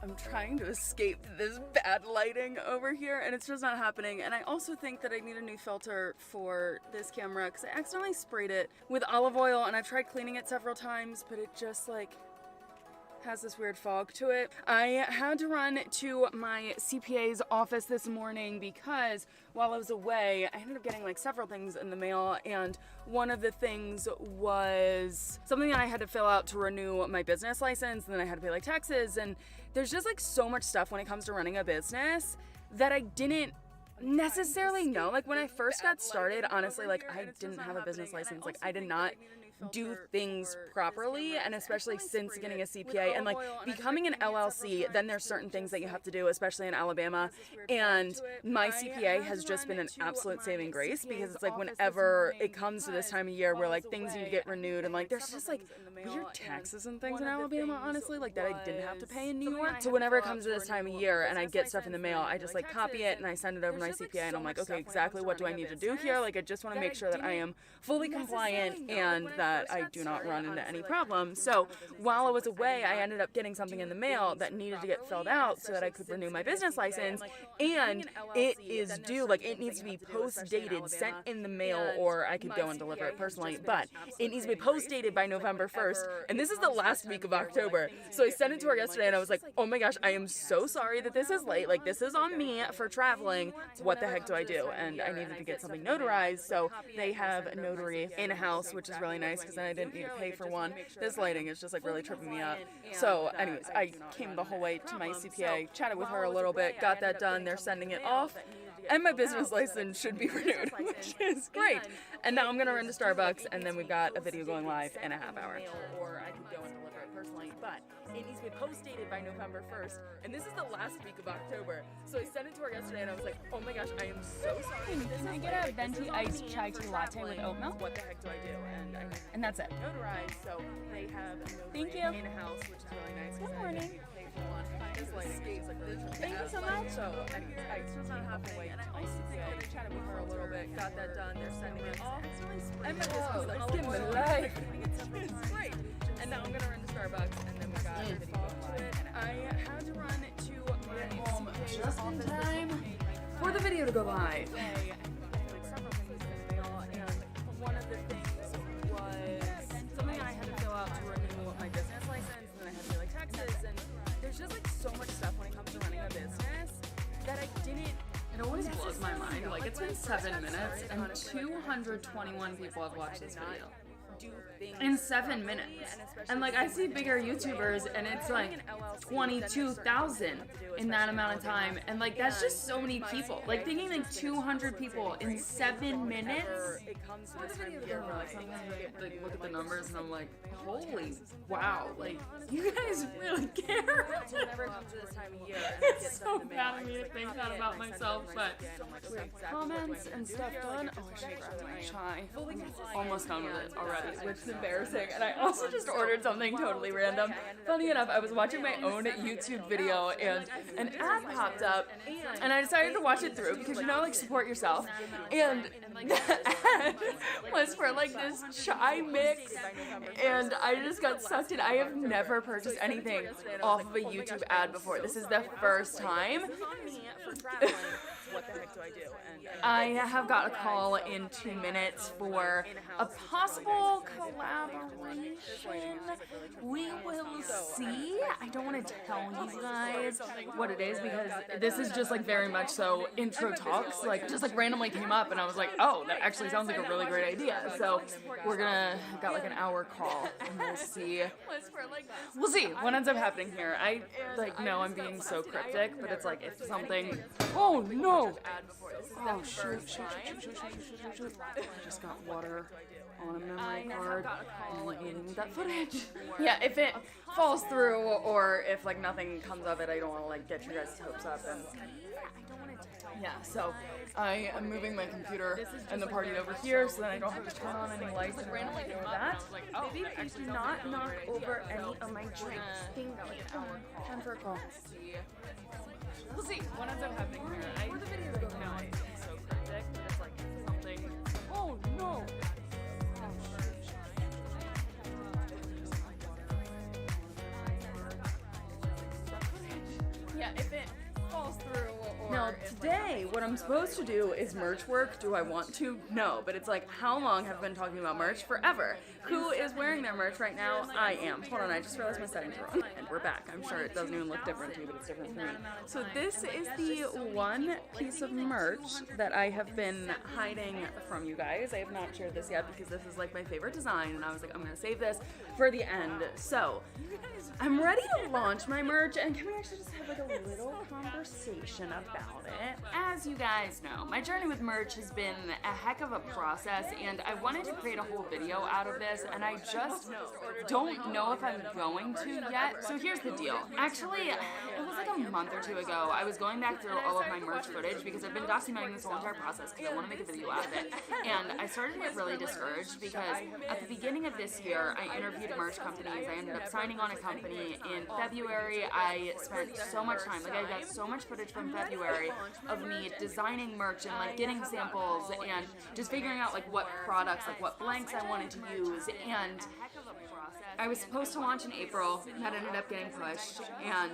I'm trying to escape this bad lighting over here and it's just not happening. And I also think that I need a new filter for this camera because I accidentally sprayed it with olive oil and I've tried cleaning it several times, but it just like has this weird fog to it. I had to run to my CPA's office this morning because while I was away, I ended up getting like several things in the mail, and one of the things was something that I had to fill out to renew my business license, and then I had to pay like taxes, and there's just like so much stuff when it comes to running a business that I didn't necessarily know. Like when I first got started, honestly, like I didn't have a business license. Like I did not do things properly, and especially since getting a CPA and like becoming an LLC, then there's certain things that you have to do, especially in Alabama, and my CPA has just been an absolute saving grace because it's like whenever it comes to this time of year where like things need to get renewed and like there's just like weird taxes and things in Alabama, honestly, like that I didn't have to pay in New York. So whenever it comes to this time of year and I get stuff in the mail, I just like copy it and I send it over to my CPA and I'm like, okay, exactly what do I need to do here? Like I just want to make sure that I am fully compliant and that I do not run into any problems. So while I was away, I ended up getting something in the mail that needed to get filled out so that I could renew my business license, and it is due, like it needs to be post-dated, sent in the mail, or I could go and deliver it personally, but it needs to be post-dated by November 1st, and this is the last week of October. So I sent it to her yesterday and I was like, oh my gosh, I am so sorry that this is late, like this is on me for traveling, what the heck do I do? And I needed to get something notarized, so they have a notary in-house, which is really nice because then I didn't need to pay for one. This lighting is just like really tripping me up. So anyways, I came the whole way to my CPA, chatted with her a little bit, got that done, they're sending it off, and my business license should be renewed, which is great. And now I'm gonna run to Starbucks, and then we've got a video going live in a half hour. Or I could go and deliver it personally, but it needs to be post-dated by November 1st, and this is the last week of October. So I sent it to her yesterday, and I was like, oh my gosh, I am so sorry. Can I get a venti iced chai tea latte with oat milk? What the heck do I do? And that's it. Notarized, so they have a Thank you. in-house, which is really nice. Good morning. This lighting is like really tripping. Thank you so much. So anyways, I just not halfway. And I also think I chatted with her a little bit, got that done. They're sending it off. And my business is give me life. It's great. And now I'm gonna run to Starbucks, and then we got a video to it. I had to run to my home just in time for the video to go live. One of the things was something I had to fill out to renew my business license, and then I had to pay like taxes, and there's just like so much stuff when it comes to running a business that I didn't. It always blows my mind. Like it's been 7 minutes and 221 people have watched this video. In 7 minutes. And like I see bigger YouTubers and it's like 22,000 in that amount of time, and like that's just so many people. Like thinking like 200 people in 7 minutes. It comes to this time of year where like sometimes I like look at the numbers and I'm like, holy wow, like you guys really care. whenever it comes to this time of year, It's so bad of me to think that about myself, but comments and stuff done. Oh, I should grab my chai. I'm almost done with it already, which is embarrassing. And I also just ordered something totally random. Funny enough, I was watching my own YouTube video and an ad popped up, and I decided to watch it through because you know, like support yourself. And the ad was for like this chai mix, and I just got sucked in. I have never purchased anything off of a YouTube ad before. This is the first time. What the heck do I do? I have got a call in 2 minutes for a possible collaboration. We will see. I don't want to tell you guys what it is because this is just like very much so intro talks. Like just like randomly came up and I was like, oh, that actually sounds like a really great idea. So we're gonna got like an hour call and we'll see. We'll see what ends up happening here. I like know I'm being so cryptic, but it's like if something. Oh no! Oh shoot! I just got water. on a memory card and like leaving that footage. Yeah, if it falls through or if like nothing comes of it, I don't want to like get your guys' hopes up. And yeah, so I am moving my computer and the party over here so that I don't have to turn on any lights and randomly do that. Baby, please do not knock over any of my drinks. Thank you. Time for a call. We'll see what ends up happening here. Where the video goes now, it's so cryptic, but it's like something. Oh no! Yeah, if it falls through or... Now, today, what I'm supposed to do is merch work. Do I want to? No, but it's like, how long have I been talking about merch? Forever. Who is wearing their merch right now? I am. Hold on, I just realized my settings are wrong. And we're back. I'm sure it doesn't even look different to you, but it's different for me. So this is the one piece of merch that I have been hiding from you guys. I have not shared this yet because this is like my favorite design, and I was like, I'm gonna save this for the end. So, I'm ready to launch my merch, and can we actually just have like a little conversation about it? As you guys know, my journey with merch has been a heck of a process, and I wanted to create a whole video out of this, and I just don't know if I'm going to yet. So here's the deal. Actually, it was like a month or two ago, I was going back through all of my merch footage because I've been documenting this whole entire process because I want to make a video out of it. And I started to get really discouraged because at the beginning of this year, I interviewed merch companies. I ended up signing on a company in February. I spent so much time, like I got so much footage from February of me designing merch and like getting samples and just figuring out like what products, like what blanks I wanted to use. And I was supposed to launch in April, that ended up getting pushed, and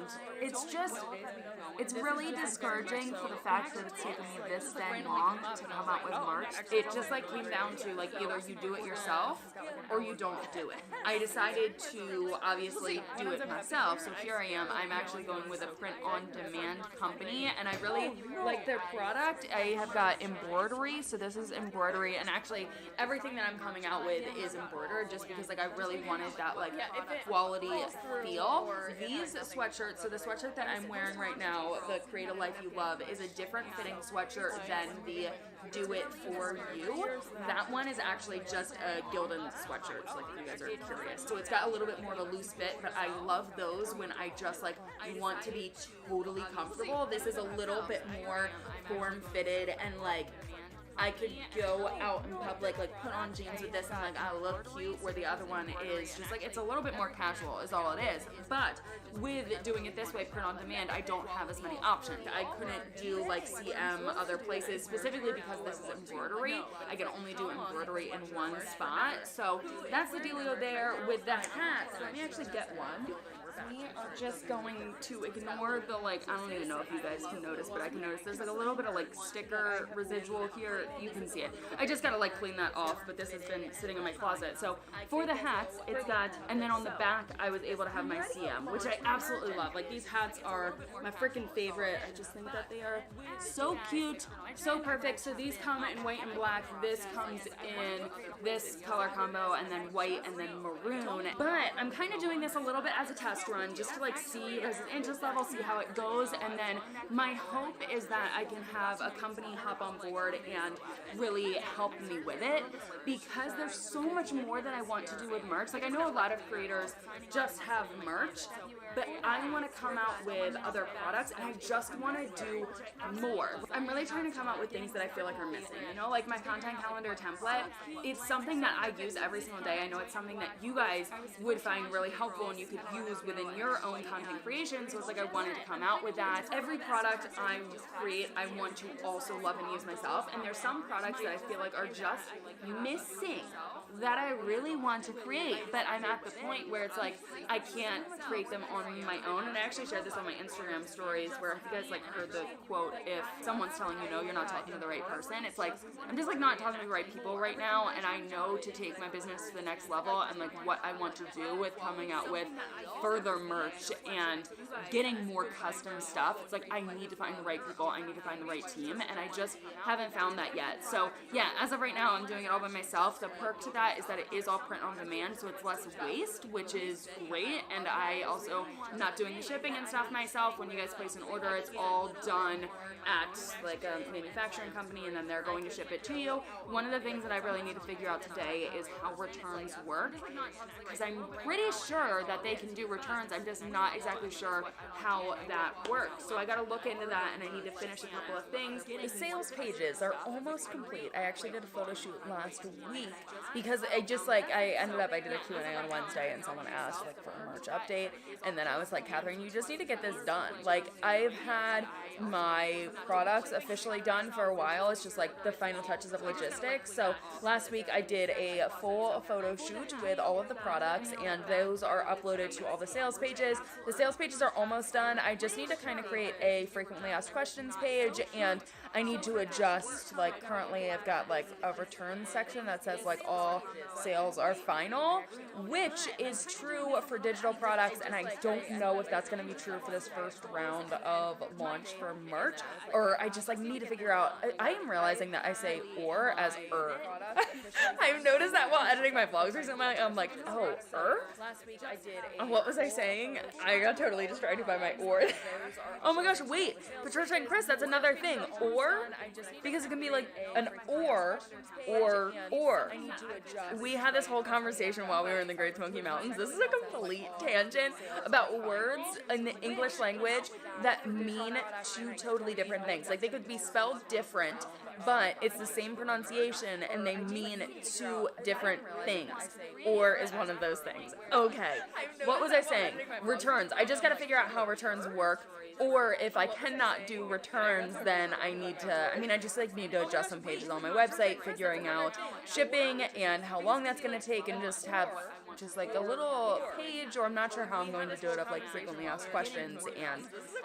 it's really discouraging for the fact that it's taken me this dang long to come out with merch. It just like came down to like either you do it yourself or you don't do it. I decided to obviously do it myself, so here I am. I'm actually going with a print-on-demand company, and I really like their product. I have got embroidery, so this is embroidery, and actually everything that I'm coming out with is embroidered just because like I really wanted that like quality feel. These sweatshirts, so the sweatshirt that I'm wearing right now, the Create a Life You Love, is a different fitting sweatshirt than the Do It For You. That one is actually just a Gildan sweatshirt, so like if you guys are curious. So it's got a little bit more of a loose fit, but I love those when I just like want to be totally comfortable. This is a little bit more form-fitted and like I could go out in public, like put on jeans with this and like I look cute, where the other one is just like, it's a little bit more casual is all it is. But with doing it this way, print on demand, I don't have as many options. I couldn't do like CM other places, specifically because this is embroidery. I can only do embroidery in one spot. So that's the dealio there with the hats. Let me actually get one. We are just going to ignore the like, I don't even know if you guys can notice, but I can notice there's like a little bit of like sticker residual here. You can see it. I just gotta like clean that off, but this has been sitting in my closet. So for the hats, it's got, and then on the back, I was able to have my CM, which I absolutely love. Like these hats are my freaking favorite. I just think that they are so cute, so perfect. So these come in white and black. This comes in this color combo, and then white and then maroon. But I'm kind of doing this a little bit as a test run just to like see versus interest level, see how it goes, and then my hope is that I can have a company hop on board and really help me with it, because there's so much more that I want to do with merch. Like I know a lot of creators just have merch, but I want to come out with other products, and I just want to do more. I'm really trying to come out with things that I feel like are missing, you know, like my content calendar template. It's something that I use every single day. I know it's something that you guys would find really helpful and you could use within your own content creation, so it's like I wanted to come out with that. Every product I create, I want to also love and use myself, and there's some products that I feel like are just missing that I really want to create, but I'm at the point where it's like I can't create them on my own. And I actually shared this on my Instagram stories, where if you guys like heard the quote, if someone's telling you no, you're not talking to the right person, it's like I'm just like not talking to the right people right now, and I know to take my business to the next level and like what I want to do with coming out with further merch and getting more custom stuff. It's like I need to find the right people, I need to find the right team, and I just haven't found that yet. So yeah, as of right now, I'm doing it all by myself. The perk to that that is that it is all print on demand, so it's less waste, which is great. And I also am not doing the shipping and stuff myself. When you guys place an order, it's all done at like a manufacturing company, and then they're going to ship it to you. One of the things that I really need to figure out today is how returns work, because I'm pretty sure that they can do returns. I'm just not exactly sure how that works. So I got to look into that, and I need to finish a couple of things. The sales pages are almost complete. I actually did a photo shoot last week because I did a Q&A on Wednesday, and someone asked like for a merch update, and then I was like, Catherine, you just need to get this done. Like, I've had my products officially done for a while. It's just like the final touches of logistics. So last week I did a full photo shoot with all of the products, and those are uploaded to all the sales pages. The sales pages are almost done. I just need to kind of create a frequently asked questions page, and I need to adjust, like currently I've got like a return section that says like all sales are final, which is true for digital products, and I don't know if that's going to be true for this first round of launch for merch, or I just like need to figure out. I am realizing that I say or as I've noticed that while editing my vlogs recently. I'm like, oh, Last week I did what was I saying? I got totally distracted by my or. Oh my gosh, wait, Patricia and Chris, that's another thing. Or, because it can be like an or. We had this whole conversation while we were in the Great Smoky Mountains. This is a complete tangent about words in the English language that mean two totally different things. Like, they could be spelled different, but it's the same pronunciation and they mean two different things. Or is one of those things. Okay, what was I saying? Returns. I just gotta figure out how returns work. Or if I cannot do returns, then I just like need to adjust some pages on my website, figuring out shipping and how long that's gonna take, and just have just like a little page, or I'm not sure how I'm going to do it, of like frequently asked questions and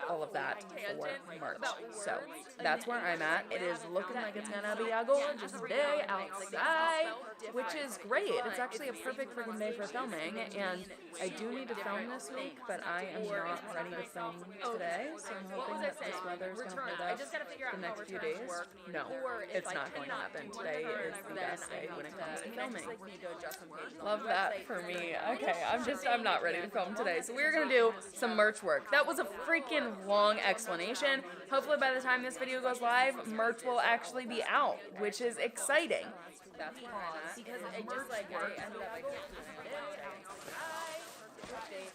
all of that for merch. So that's where I'm at. It is looking like it's gonna be a gorgeous day outside, which is great. It's actually a perfect freaking day for filming, and I do need to film this week, but I am not ready to film today, so I'm hoping that this weather is going to hold us the next few days. No, it's not going to happen. Today is the best day when it comes to filming. Love that for me. Okay, I'm not ready to film today, so we're going to do some merch work. That was a freaking long explanation. Hopefully by the time this video goes live, merch will actually be out, which is exciting. That's because I ended up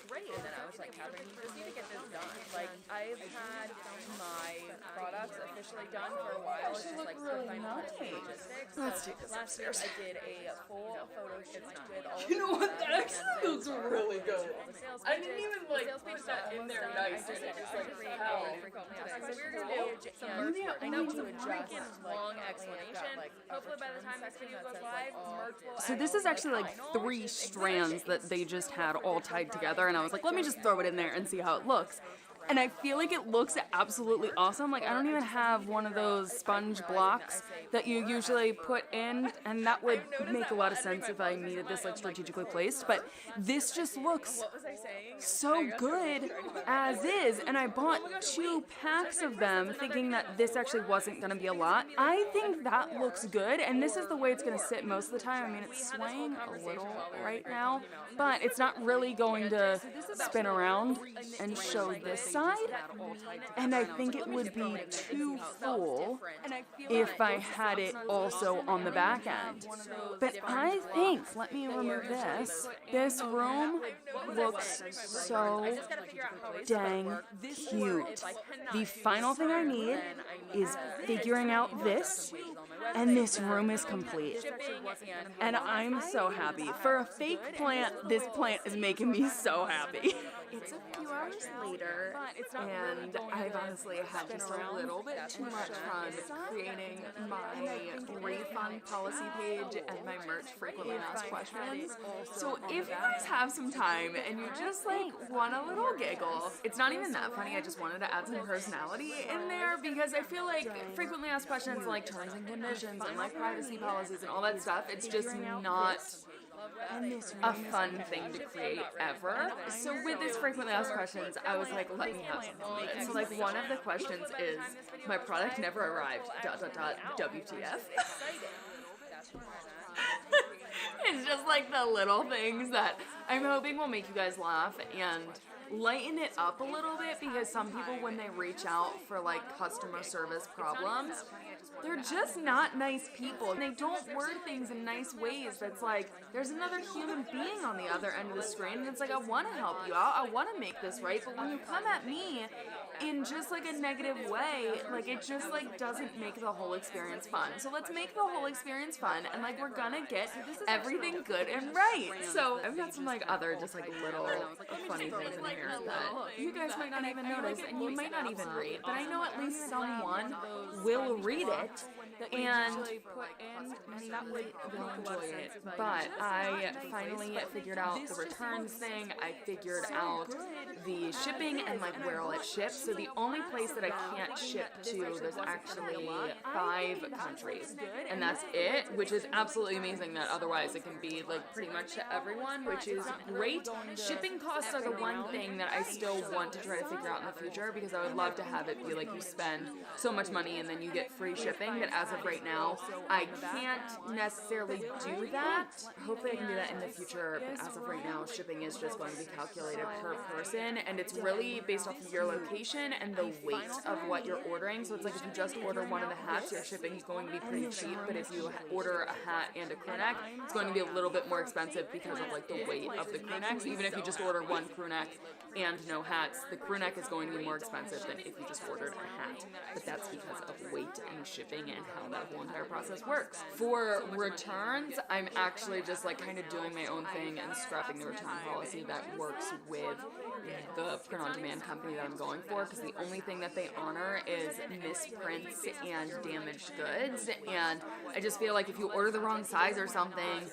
great, and then I was like, Catherine, you just need to get this done. Like, I've had my products officially done for a while. It's just like the final logistics. Let's do this upstairs. I did a full photo shoot with all. You know what? That actually looks really good. I didn't even like put that in there nice. It just like how. So we're gonna do some merch work. I know it's a freaking long explanation. Hopefully by the time this video goes live, merch will. So this is actually like 3 strands that they just had all tied together, and I was like, let me just throw it in there and see how it looks. And I feel like it looks absolutely awesome. Like, I don't even have one of those sponge blocks that you usually put in, and that would make a lot of sense if I needed this like strategically placed, but this just looks so good as is, and I bought 2 packs of them thinking that this actually wasn't going to be a lot. I think that looks good, and this is the way it's going to sit most of the time. I mean, it's swaying a little right now, but it's not really going to spin around and show this side, and I think it would be too full if I had it also on the back end. But I think, let me remove this room looks so dang cute. The final thing I need is figuring out this, and this room is complete. And I'm so happy. For a fake plant, this plant is making me so happy. It's a few hours later, and I've honestly had just a little bit too much fun creating my refund policy page and my merch frequently asked questions. So if you guys have some time and you just like want a little giggle, it's not even that funny, I just wanted to add some personality in there, because I feel like frequently asked questions like terms and conditions and like privacy policies and all that stuff, it's just not a fun thing to create ever. So with this frequently asked questions, I was like, let me have something. And so like one of the questions is, my product never arrived, WTF. It's just like the little things that I'm hoping will make you guys laugh and lighten it up a little bit, because some people, when they reach out for like customer service problems, they're just not nice people. They don't word things in nice ways that's like, there's another human being on the other end of the screen, and it's like, I want to help you out, I want to make this right, but when you come at me in just like a negative way, like it just like doesn't make the whole experience fun. So let's make the whole experience fun, and like we're gonna get everything good and right. So I've got some like other just like little funny things in here that you guys might not even notice, and you might not even read, but I know at least someone will read it and maybe will enjoy it. But I finally figured out the returns thing. I figured out the shipping and like where all it ships. So the only place that I can't ship to, there's actually 5 countries, and that's it, which is absolutely amazing that otherwise it can be like pretty much to everyone, which is great. Shipping costs are the one thing that I still want to try to figure out in the future, because I would love to have it be like you spend so much money and then you get free shipping, but as of right now, I can't necessarily do that. Hopefully I can do that in the future, but as of right now, shipping is just going to be calculated per person, and it's really based off of your location and the weight of what you're ordering. So it's like if you just order one of the hats, your shipping is going to be pretty cheap, but if you order a hat and a crew neck, it's going to be a little bit more expensive because of like the weight of the crew neck. So even if you just order one crew neck and no hats, the crew neck is going to be more expensive than if you just ordered a hat, but that's because of weight and shipping and how that whole entire process works. For returns, I'm actually just like kind of doing my own thing and scrapping the return policy that works with the print-on-demand company that I'm going for, because the only thing that they honor is misprints and damaged goods, and I just feel like if you order the wrong size or something,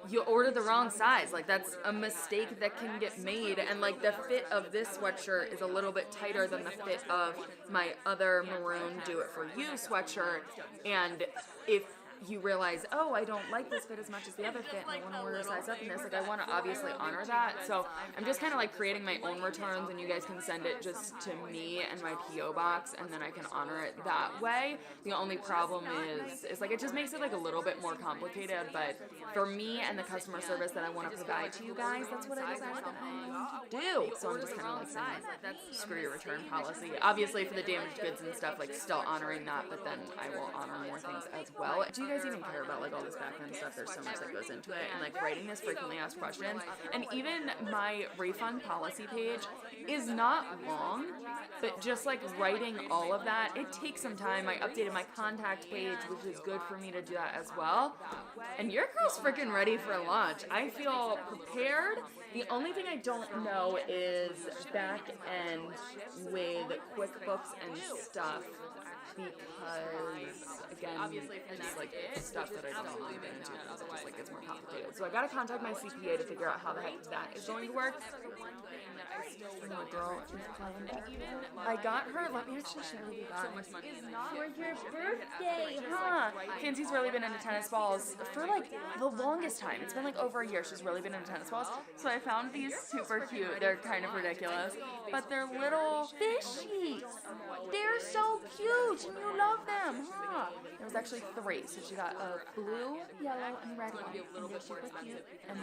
you ordered the wrong size. Like, that's a mistake that can get made, and like the fit of this sweatshirt is a little bit tighter than the fit of my other maroon Do It For You sweatshirt, and if you realize, oh, I don't like this fit as much as the other fit, and I want to order a size up in this, like I want to obviously honor that. So I'm just kind of like creating my own returns, and you guys can send it just to me and my PO box, and then I can honor it that way. The only problem is like it just makes it like a little bit more complicated, but for me and the customer service that I want to provide to you guys, that's what I decided to do. So I'm just kind of like saying, screw your return policy. Obviously for the damaged goods and stuff, like still honoring that, but then I will honor more things as well. Do you guys even care about like all this background stuff? There's so much that goes into it, and like writing this frequently asked questions, and even my refund policy page is not long, but just like writing all of that, it takes some time. I updated my contact page, which is good for me to do that as well. And your girl's freaking ready for launch. I feel prepared. The only thing I don't know is back end with QuickBooks and stuff, because again, just like stuff that I don't leave into, because it just like gets more complicated. So I gotta contact my CPA to figure out how the heck that is going to work. My girl is playing back. I got her, let me actually share with you guys. For your birthday, huh? Fancy's really been into tennis balls for like the longest time. It's been like over a year she's really been into tennis balls. So I found these super cute. They're kind of ridiculous, but they're little fishies. They're so cute, and you love them, huh? There was actually 3, so she got a blue, yellow, and red one. And they're super cute, and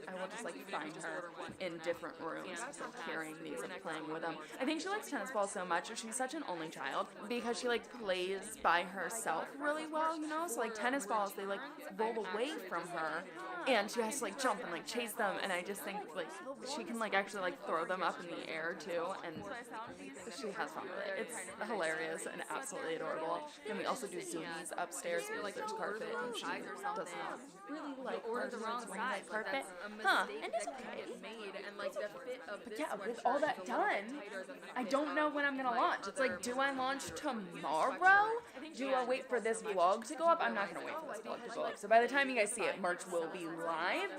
I will just like find her in different rooms, just like carrying these and playing with them. I think she likes tennis balls so much. She's such an only child because she like plays by herself really well, you know? So like tennis balls, they like roll away from her, and she has to like jump and like chase them, and I just think like she can like actually like throw them up in the air too, and she has fun with it. It's hilarious and absolutely adorable. And we also do Zoomies upstairs because there's carpet, and she does not really like carpet. Huh, and it's okay. But yeah, with all that done, I don't know when I'm gonna launch. It's like, do I launch tomorrow? Do I wait for this vlog to go up? I'm not gonna wait for this vlog to go up. So by the time you guys see it, March will be live.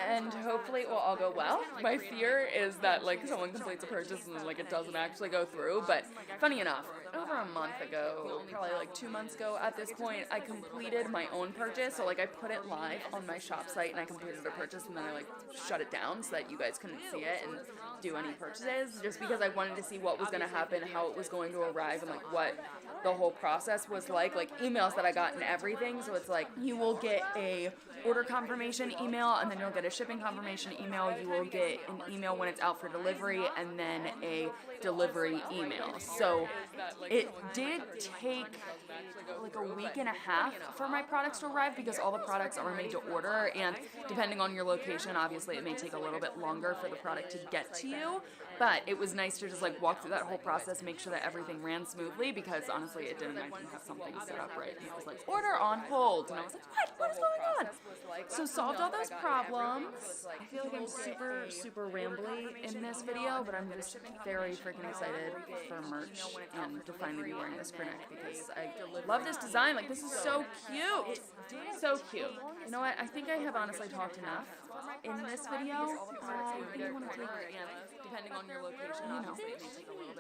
and hopefully it will all go well. My fear is that like someone completes a purchase and then like it doesn't actually go through, but funny enough, over a month ago, probably like 2 months ago at this point, I completed my own purchase. So like I put it live on my shop site and I completed a purchase and then I like shut it down so that you guys couldn't see it and do any purchases, just because I wanted to see what was going to happen, how it was going to arrive, and like what the whole process was like emails that I got and everything. So it's like you will get a order confirmation email and then you'll get a shipping confirmation email. You will get an email when it's out for delivery and then a delivery email. So it did take like a week and a half for my products to arrive because all the products are made to order, and depending on your location, obviously it may take a little bit longer for the product to get to you. But it was nice to just like walk through that whole process, make sure that everything ran smoothly, because honestly it didn't. I didn't have something set up right, and it was like order on hold, and I was like, what is going on? So solved all those problems. I feel like I'm super rambly in this video, but I'm just very freaking excited for merch and to finally be wearing this crew neck, because I love this design. Like, this is so cute. So cute. You know what? I think I have honestly talked enough in this video. I think I want to take, depending on your location, you know,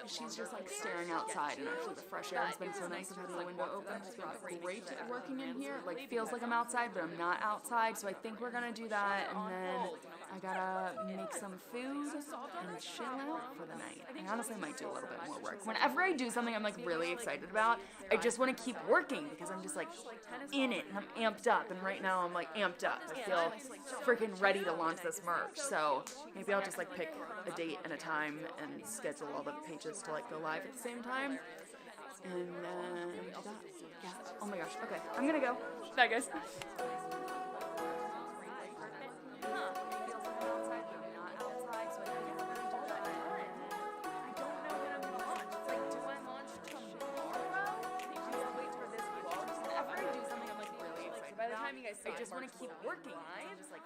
she's just like staring outside, and actually the fresh air has been so nice. I've had the window open. It's been great working in here. Like, feels like I'm outside, but I'm not outside. So I think we're gonna do that, and then I gotta make some food and chill out for the night. I honestly might do a little bit more work. Whenever I do something I'm like really excited about, I just want to keep working because I'm just like in it and I'm amped up. And right now I'm like amped up. I feel freaking ready to launch this merch. So maybe I'll just like pick a date and a time and schedule all the pages to like go live at the same time. And do that. Yeah. Oh my gosh. Okay. I'm gonna go. Bye, guys. I just want to keep working. Just like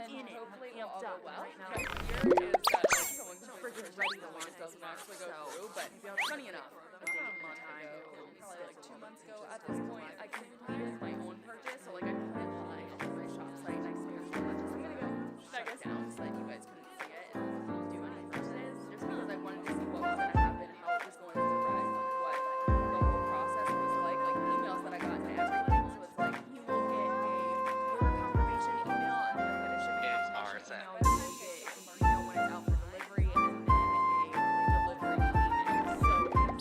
in it, hopefully amped up. Right now, my fear is that like someone's freaking ready to launch doesn't actually go through. But funny enough, a date and a time, probably like 2 months ago at this point, I completed my own purchase. So like I put it live on my shop site next to your shop. I'm gonna go shut it down so that you guys couldn't see it and do any purchases, just because I wanted to see what was going to happen, how it was going to arrive, like what the whole process was like emails that I got and everything. So it's like you will get a order confirmation email and then you'll get a shipping confirmation email. You will get an email when it's out for delivery and then a delivery email. So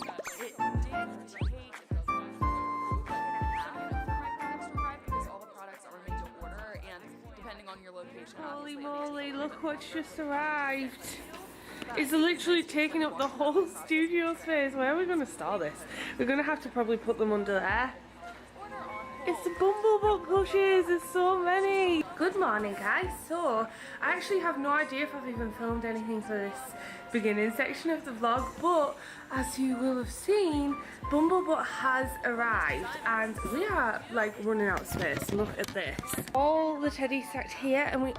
it did take a week and a half for my products to arrive because all the products are made to order, and depending on your location. Holy moly, look what's just arrived. It's literally taking up the whole studio space. Where are we going to store this? We're going to have to probably put them under there. It's the Bumblebot plushies, there's so many. Good morning guys. So, I actually have no idea if I've even filmed anything for this beginning section of the vlog, but as you will have seen, Bumblebot has arrived and we are like running out of space. Look at this. All the teddies stacked here, and we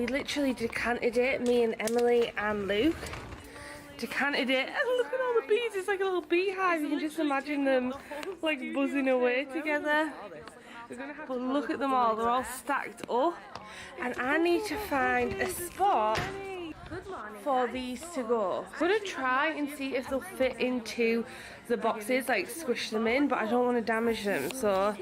literally decanted it, me and Emily and Luke. Decanted it, and look at all the bees. It's like a little beehive. You can just imagine them like buzzing away together. But look at them all, they're all stacked up, and I need to find a spot for these to go. I'm gonna try and see if they'll fit into the boxes, like squish them in, but I don't want to damage them, so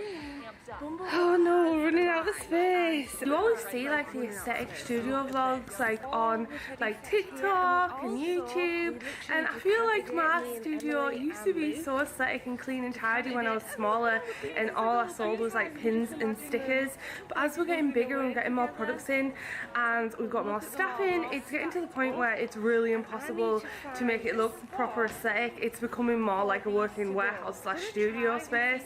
oh no, we're running out of space. You always see like the aesthetic studio vlogs like on like TikTok and YouTube, and I feel like my studio used to be so aesthetic and clean and tidy when I was smaller and all I sold was like pins and stickers. But as we're getting bigger and getting more products in and we've got more staff in, it's getting to the point where it's really impossible to make it look proper aesthetic. It's becoming more like a working warehouse / studio space.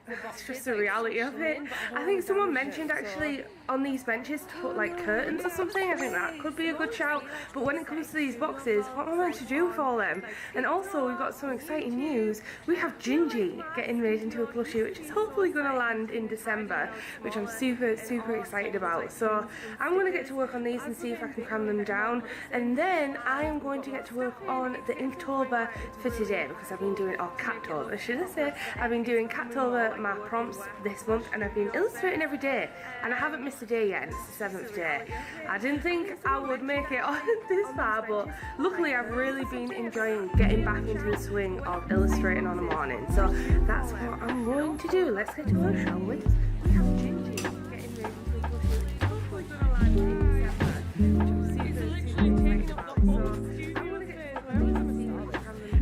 It's just the reality of it. I think someone mentioned actually on these benches to put like curtains or something. I think that could be a good shout. But when it comes to these boxes, what am I meant to do for them? And also we've got some exciting news. We have Gingy getting made into a plushie, which is hopefully going to land in December, which I'm super excited about. So I'm going to get to work on these and see if I can cram them down. And then I am going to get to work on the Inktober for today, because I've been doing, or Cattober should I say, I've been doing Cattober my prompts this month, and I've been illustrating every day, and I haven't missed the day yet, and it's the 7th day. I didn't think I would make it on this far, but luckily I've really been enjoying getting back into the swing of illustrating on a morning. So that's what I'm going to do. Let's get to work, shall we? We have Gingy getting ready for the hopefully going to land in December. It's literally taking up the whole studio space. Where are we going to start this?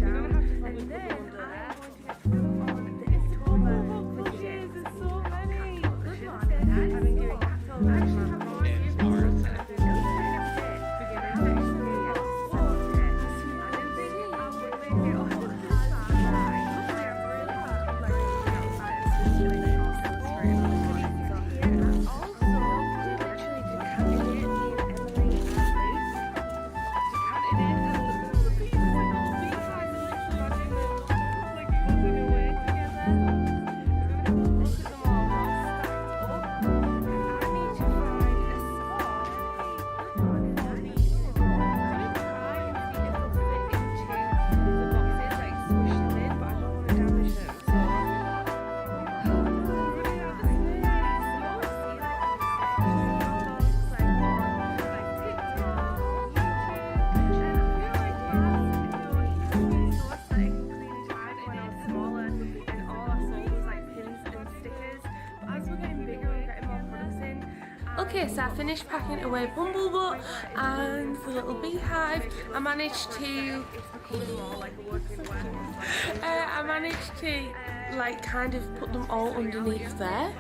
We're going to have to probably put them under there. I've been doing Okay, so I finished packing away Bumblebutt and the little beehive. I managed to like kind of put them all underneath there.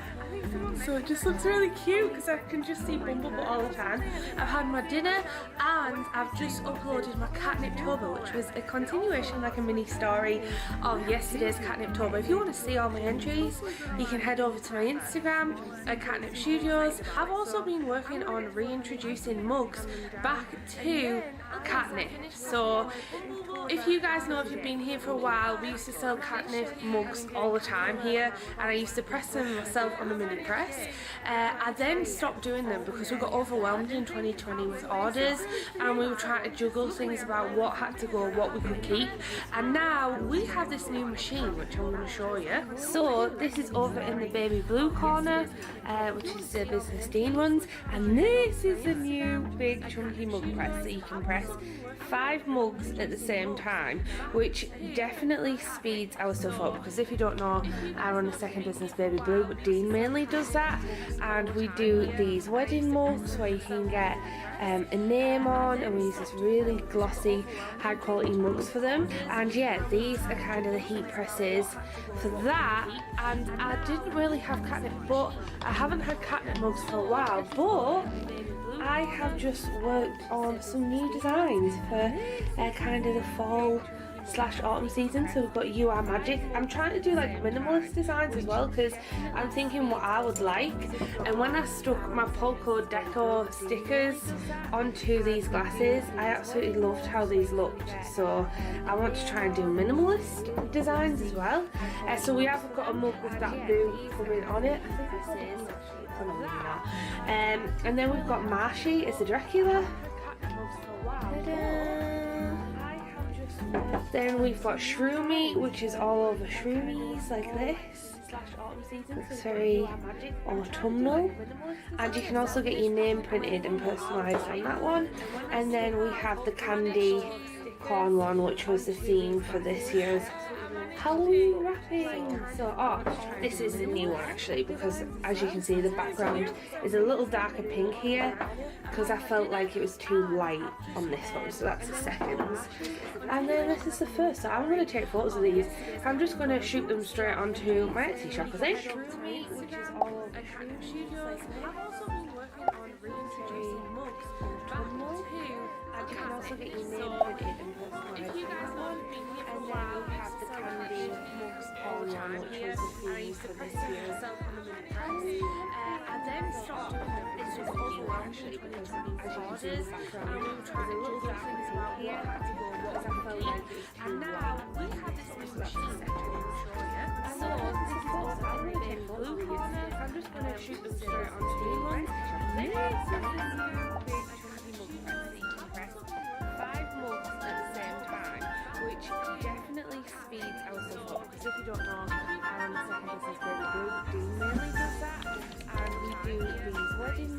So it just looks really cute because I can just see Bumblebutt all the time. I've had my dinner and I've just uploaded my Catniptober, which was a continuation, like a mini story of yesterday's Catniptober. If you want to see all my entries, you can head over to my Instagram at Catnip Studios. I've also been working on reintroducing mugs back to catnip. So if you guys know, if you've been here for a while, we used to sell catnip mugs all the time here, and I used to press them myself on the mini press. I then stopped doing them because we got overwhelmed in 2020 with orders, and we were trying to juggle things about what had to go, what we could keep, and now we have this new machine which I'm going to show you. So this is over in the baby blue corner, which is the business Dean runs, and this is the new big chunky mug press that you can press 5 mugs at the same time, which definitely speeds our stuff up, because if you don't know, I run a second business, Baby Blue, but Dean mainly does that, and we do these wedding mugs where you can get a name on, and we use this really glossy high quality mugs for them. And yeah, these are kind of the heat presses for that. And I didn't really have catnip, but I haven't had catnip mugs for a while, but I have just worked on some new designs for kind of the fall / autumn season. So we've got You Are Magic. I'm trying to do like minimalist designs as well, because I'm thinking what I would like. And when I stuck my Polko Deco stickers onto these glasses, I absolutely loved how these looked. So I want to try and do minimalist designs as well. So we have got a mug with that blue coming on it. I think this is and then we've got Marshy as the Dracula. Then we've got Shroomy, which is all over Shroomies like this. Looks very autumnal. And you can also get your name printed and personalised on that one. And then we have the candy corn one, which was the theme for this year's Halloween wrapping. So, this is the new one actually, because as you can see, the background is a little darker pink here, because I felt like it was too light on this one. So that's the second. And then this is the first. So I'm going to take photos of these. I'm just going to shoot them straight onto my Etsy shop, I think. Which is all over Catnip Studios. I've also been working on reintroducing mugs and you can also get your name printed and personalised on that one. And then we have the candy mugs all on, which was the theme for this year's I then stopped doing them. This was also actually because of the orders, and we were trying to little things about here to go what I felt like it was too and now we have this new machine that I'm going to show you. So this is also I'm going to take blue corner. I'm just going to shoot them straight onto the one. This is the new big chunky mug press that you can press 5 mugs at the same time, which definitely speeds our stuff up, because if you don't know, I run the second business, Baby Blue. Dean mainly does that, and we do these wedding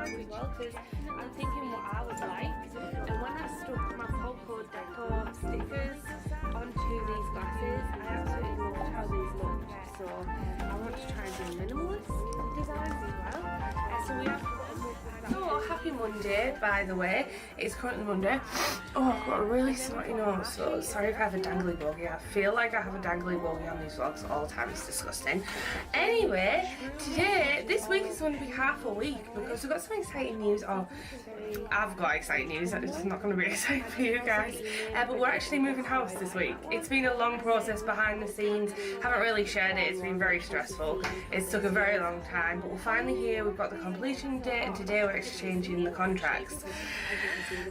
as well, because I'm thinking what I would like. And when I stuck my Polko decor stickers onto these glasses, I absolutely loved how these looked. So I want to try and do minimalist designs as well. So we have. Oh, happy Monday, by the way. It's currently Monday. Oh, I've got a really snotty nose, so sorry if I have a dangly bogey. I feel like I have a dangly bogey on these vlogs all the time. It's disgusting. Anyway, today, this week is going to be half a week because we've got some exciting news. Oh, I've got exciting news. It's not going to be exciting for you guys. But we're actually moving house this week. It's been a long process behind the scenes. Haven't really shared it. It's been very stressful. It's took a very long time, but we're finally here. We've got the completion date, and today we're exchanging the contracts.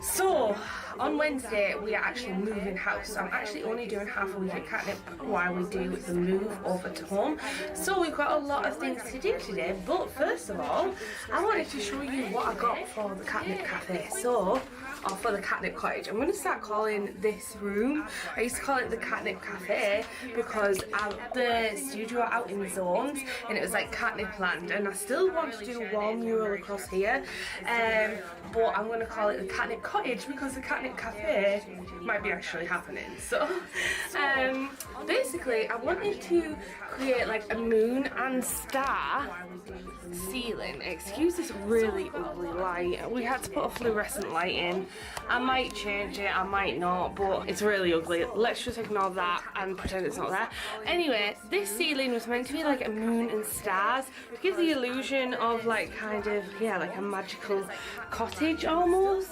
So on Wednesday we are actually moving house. So I'm actually only doing half a week at Catnip while we do the move over to home. So we've got a lot of things to do today, but first of all I wanted to show you what I got for the Catnip Cafe. Or for the Catnip Cottage. I'm going to start calling this room, I used to call it the Catnip Cafe because the studio out in zones and it was like Catnip Land, and I still want to do a wall mural across here, but I'm going to call it the Catnip Cottage because the Catnip Cafe might be actually happening. So basically I wanted to create like a moon and star ceiling. Excuse this really ugly light. We had to put a fluorescent light in. I might change it, I might not, but it's really ugly. Let's just ignore that and pretend it's not there. Anyway, this ceiling was meant to be like a moon and stars to give the illusion of like kind of, yeah, like a magical cottage almost.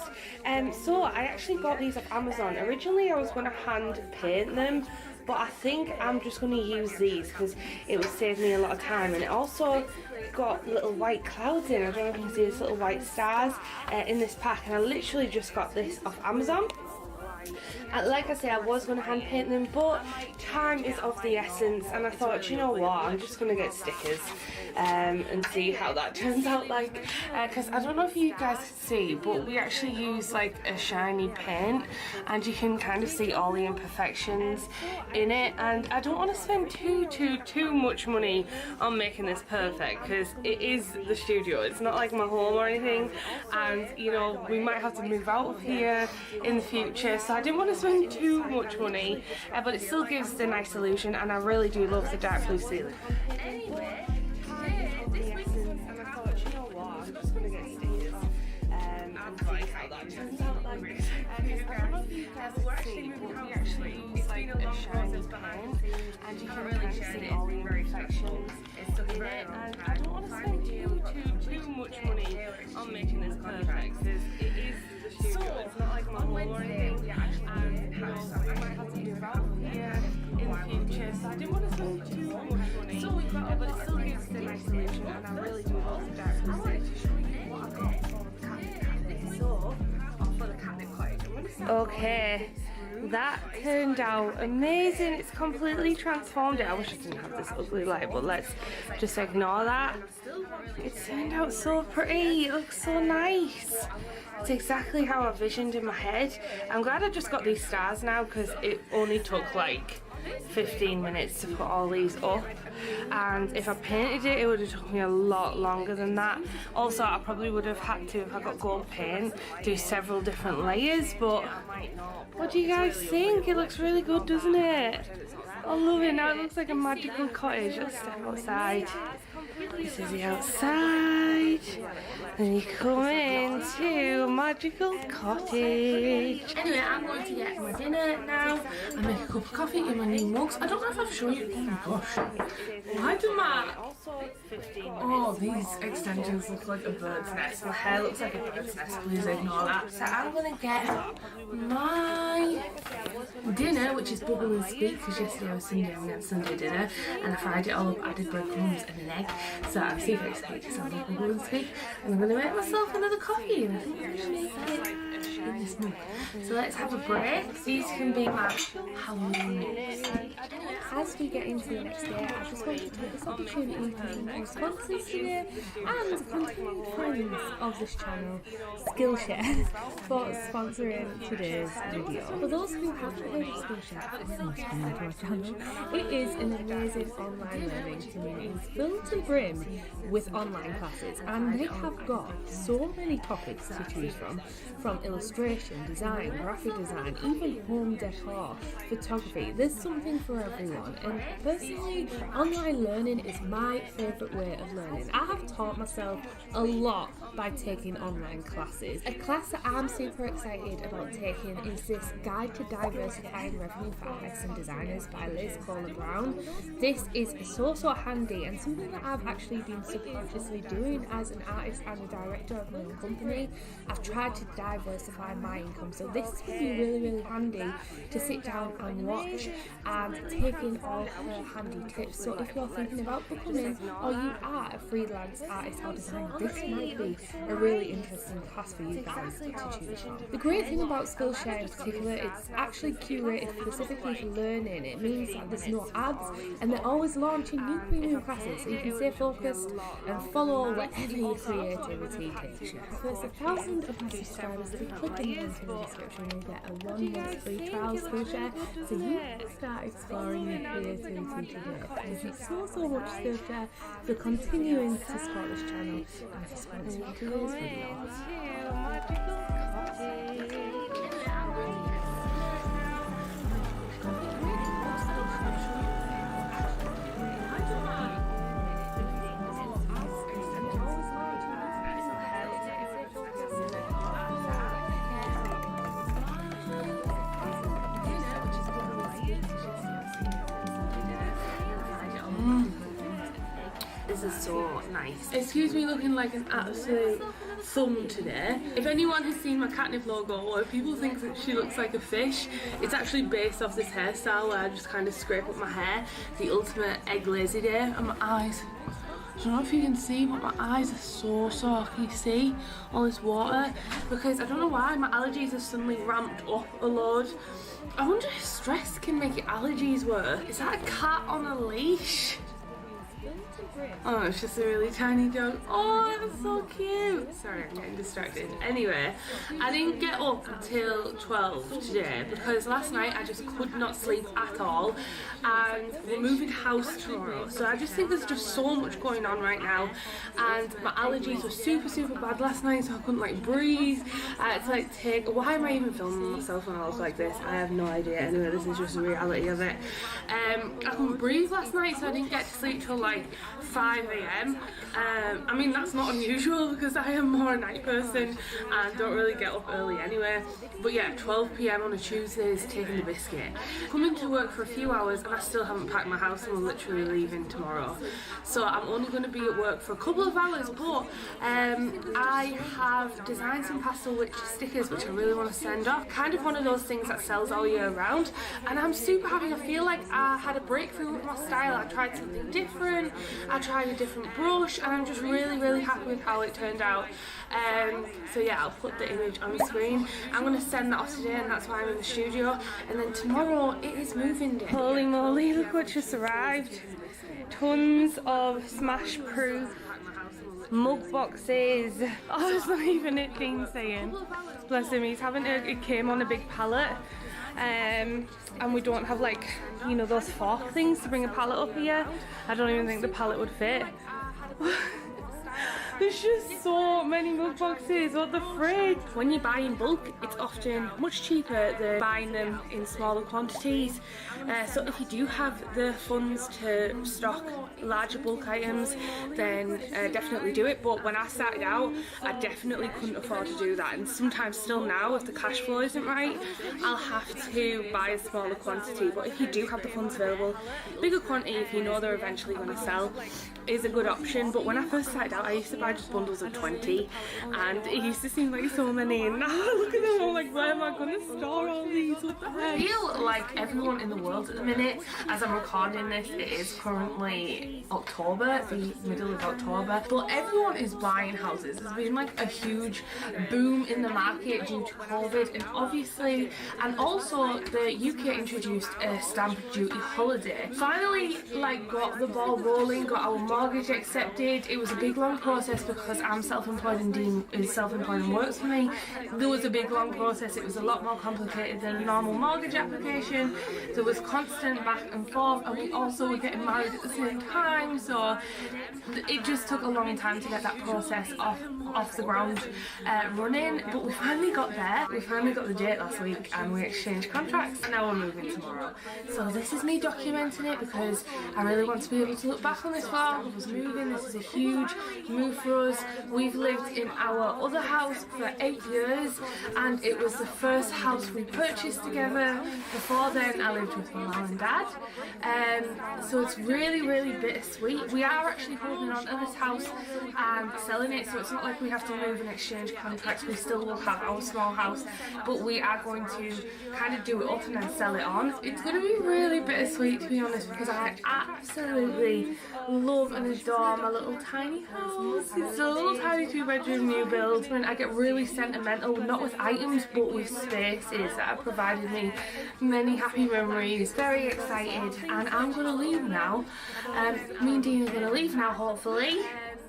So I actually bought these off Amazon. Originally I was going to hand paint them, but I think I'm just going to use these because it would save me a lot of time. And it also got little white clouds in. I don't know if you can see these little white stars in this pack, and I literally just got this off Amazon. And like I say, I was going to hand paint them, but time is of the essence, and I thought, you know what, I'm just going to get stickers and see how that turns out like, because I don't know if you guys can see, but we actually use like a shiny paint and you can kind of see all the imperfections in it, and I don't want to spend too much money on making this perfect because it is the studio, it's not like my home or anything, and you know, we might have to move out of here in the future, so I didn't want to spend too much money, but it still gives the nice illusion, and I really do love the dark blue ceiling. Anyway, this week, and I thought, you know what, I'm just going to get stickers and see how that turns out like. I don't know if you guys can see, but we actually use like a shiny paint, and you can really see all the imperfections in it, and I don't want to spend too much money on making this perfect because it is the studio, it's not like my home or anything. And you know, we might have to move out here in the future, so I didn't want to spend too much money. So we've got, but it still gives the nice illusion, and I really do love the dark blue. I wanted to show you what I got for the Catnip Cafe. So, for the Catnip Cottage. Okay, that turned out amazing. It's completely transformed it. I wish I didn't have this ugly light, but let's just ignore that. It turned out so pretty. It looks so nice. It's exactly how I visioned in my head. I'm glad I just got these stars now because it only took like 15 minutes to put all these up, and if I painted it, it would have took me a lot longer than that. Also, I probably would have had to, if I got gold paint, do several different layers, but what do you guys think? It looks really good, doesn't it? I love it. Now it looks like a magical cottage. Let's step outside. This is the outside, and you come into a magical cottage. Anyway, I'm going to get my dinner now and make a cup of coffee in my new mugs. I don't know if I've shown you. Oh my gosh, why do my these extensions look like a bird's nest? My hair looks like a bird's nest. Please ignore that. So I'm gonna get my dinner, which is bubble and speak, because yesterday was Sunday and we had Sunday dinner, and I fried it all up, added breadcrumbs and an egg. So I'm super excited to have bubble and speak, and I'm gonna make myself another coffee, and I think I'm gonna make it in this mug. So let's have a break. These can be my Halloween. As we get into the next day, I just want to take this opportunity to thank our sponsors today and continuing friends of this channel, Skillshare, for sponsoring today's video. For those who haven't heard of Skillshare, it's not new to our channel. channel. It is an amazing online learning community filled to the brim with online classes, and they have got so many topics to choose from illustration, design, graphic design, even home decor, photography. There's something for everyone, and personally, online learning is my favourite way of learning. I have taught myself a lot by taking online classes. A class that I'm super excited about taking is this Guide to Diversifying Revenue for Artists and Designers by Liz Kohler-Brown. This is so handy and something that I've actually been subconsciously doing as an artist and a director of my own company. I've tried to diversify my income, so this can be really handy to sit down and watch and take in all her handy tips. So if you're thinking about becoming, or you are a freelance artist or designer, this might be a really interesting class for you guys to choose from. The great thing about Skillshare in particular, it's actually curated specifically for learning. It means that there's no ads, and they're always launching new premium classes, so you can stay focused and follow wherever your creativity takes you. First 1,000 of my subscribers, if you click the link in the description, you'll get a 1 month free trial Skillshare, so you can start exploring your creativity today. Thank you so much, Skillshare, for continuing to support this channel and for sponsoring today's video. This is so nice. Excuse me looking like an absolute thumb today. If anyone has seen my catnip logo, or if people think that she looks like a fish, it's actually based off this hairstyle where I just kind of scrape up my hair. The ultimate egg lazy day. And my eyes, I don't know if you can see, but my eyes are so sore. Can you see all this water? Because I don't know why my allergies have suddenly ramped up a load. I wonder if stress can make your allergies worse. Is that a cat on a leash? Oh, it's just a really tiny dog. Oh, that's so cute. Sorry, I'm getting distracted. Anyway, I didn't get up until 12 today because last night I just could not sleep at all, and we're moving house tomorrow. So I just think there's just so much going on right now, and my allergies were super bad last night, so I couldn't like breathe. I had to like take, why am I even filming myself when I look like this? I have no idea. Anyway, this is just the reality of it. I couldn't breathe last night, so I didn't get to sleep till like 5 a.m. I mean, that's not unusual because I am more a night person and don't really get up early anyway. But yeah, 12 p.m. on a Tuesday is taking the biscuit. Coming to work for a few hours and I still haven't packed my house, and I'm literally leaving tomorrow. So I'm only going to be at work for a couple of hours, but I have designed some pastel witch stickers which I really want to send off. Kind of one of those things that sells all year round, and I'm super happy. I feel like I had a breakthrough with my style. I tried something different, I tried a different brush, and I'm just really happy with how it turned out. So yeah, I'll put the image on the screen. I'm going to send that off today, and that's why I'm in the studio. And then tomorrow it is moving day. Holy moly, look what just arrived. Tons of smash proof mug boxes. Oh, it's not even it being saying. Bless him, he's having it came on a big pallet. And we don't have, like, you know, those fork things to bring a pallet up here. I don't even think the pallet would fit. There's just so many mug boxes, what the frig? When you buy in bulk, it's often much cheaper than buying them in smaller quantities. So if you do have the funds to stock larger bulk items, then definitely do it. But when I started out, I definitely couldn't afford to do that. And sometimes still now, if the cash flow isn't right, I'll have to buy a smaller quantity. But if you do have the funds available, bigger quantity, if you know they're eventually going to sell, is a good option. But when I first started out, I used to buy just bundles of 20, and it used to seem like so many, and now look at them, I'm like, where am I going to store all these? What the heck? I feel like everyone in the world at the minute, as I'm recording this, it is currently October, the middle of October, but everyone is buying houses. There's been like a huge boom in the market due to COVID, and obviously, and also the UK introduced a stamp duty holiday. Finally, like, got the ball rolling, got our mortgage accepted. It was a big long process. process because I'm self-employed and Dean is self-employed and works for me. There was a big long process. It was a lot more complicated than a normal mortgage application. There was constant back and forth, and we also were getting married at the same time, so it just took a long time to get that process off the ground running. But we finally got there. We finally got the date last week and we exchanged contracts. Now we're moving tomorrow. So this is me documenting it because I really want to be able to look back on this while I was moving. This is a huge move for us. We've lived in our other house for 8 years and it was the first house we purchased together. Before then I lived with my mum and dad. So it's really, really bittersweet. We are actually holding on to this house and selling it, so it's not like we have to move and exchange contracts. We still will have our small house, but we are going to kind of do it up and then sell it on. It's going to be really bittersweet, to be honest, because I absolutely love and adore my little tiny house. It's a little tiny 2-bedroom new build, and I get really sentimental, not with items but with spaces that have provided me many happy memories. Very excited, and I'm going to leave now. Me and Dean are going to leave now, hopefully.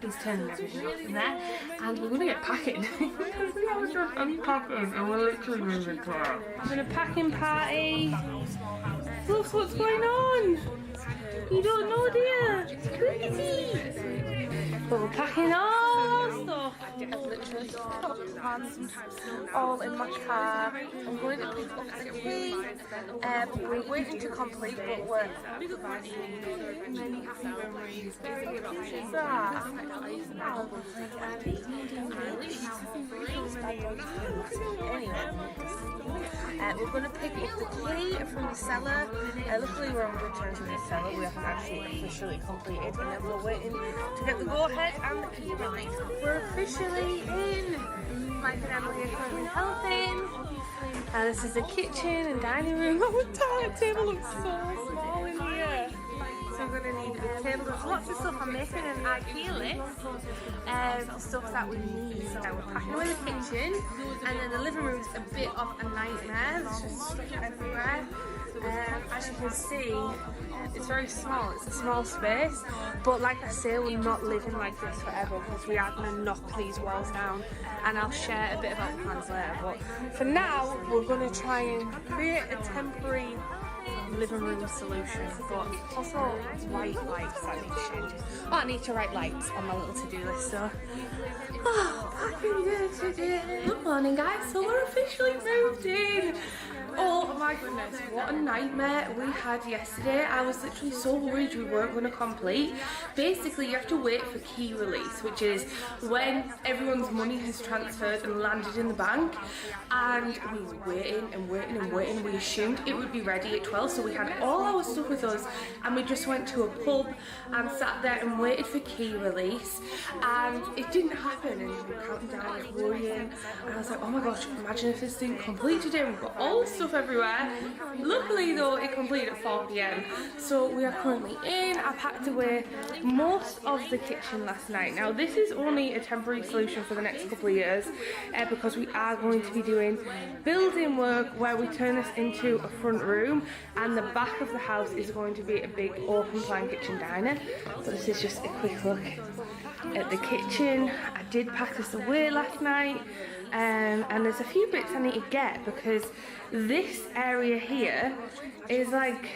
He's turning everything off in there, and we're going to get packing. I was just unpacking and we're literally moving tomorrow. I'm going to packing party. Look what's going on. You don't know, dear. It's crazy. But we're packing all stuff. I've literally got plans all in my car. I'm going to pick up the key. We're waiting to complete, but we're many happy memories. Is that? We're going to pick up the key from the seller. Luckily we're on good terms with the seller. We haven't actually officially completed, and then we're waiting to get the go-ahead and the key release. We're officially in. Mike and Emily are currently helping. This is the kitchen and dining room. Oh, the toilet table looks so small in here. So we're going to need a table. There's lots of stuff. I'm making an IKEA list, stuff that we need. So we're packing away the kitchen, and then the living room's a bit of a nightmare. There's just stuff everywhere. As you can see, it's very small. It's a small space, but like I say, we're not living like this forever because we are going to knock these walls down, and I'll share a bit about the plans later. But for now, we're going to try and create a temporary living room solution, but also white lights that need changes. Oh, I need to write lights on my little to-do list, so packing day today. Good morning, guys. So we're officially moved in. Oh my goodness, what a nightmare we had yesterday. I was literally so worried we weren't going to complete. Basically, you have to wait for key release, which is when everyone's money has transferred and landed in the bank. And we were waiting and waiting and waiting. We assumed it would be ready at 12, so we had all our stuff with us, and we just went to a pub and sat there and waited for key release, and it didn't happen, and we were counting down, like worrying, and I was like, oh my gosh, imagine if this didn't complete today. We've got all the stuff everywhere. Luckily though, it completed at 4 PM, so we are currently in. I packed away most of the kitchen last night. Now this is only a temporary solution for the next couple of years, because we are going to be doing building work where we turn this into a front room, and the back of the house is going to be a big open plan kitchen diner. So this is just a quick look at the kitchen. I did pack this away last night, and there's a few bits I need to get because this area here is like,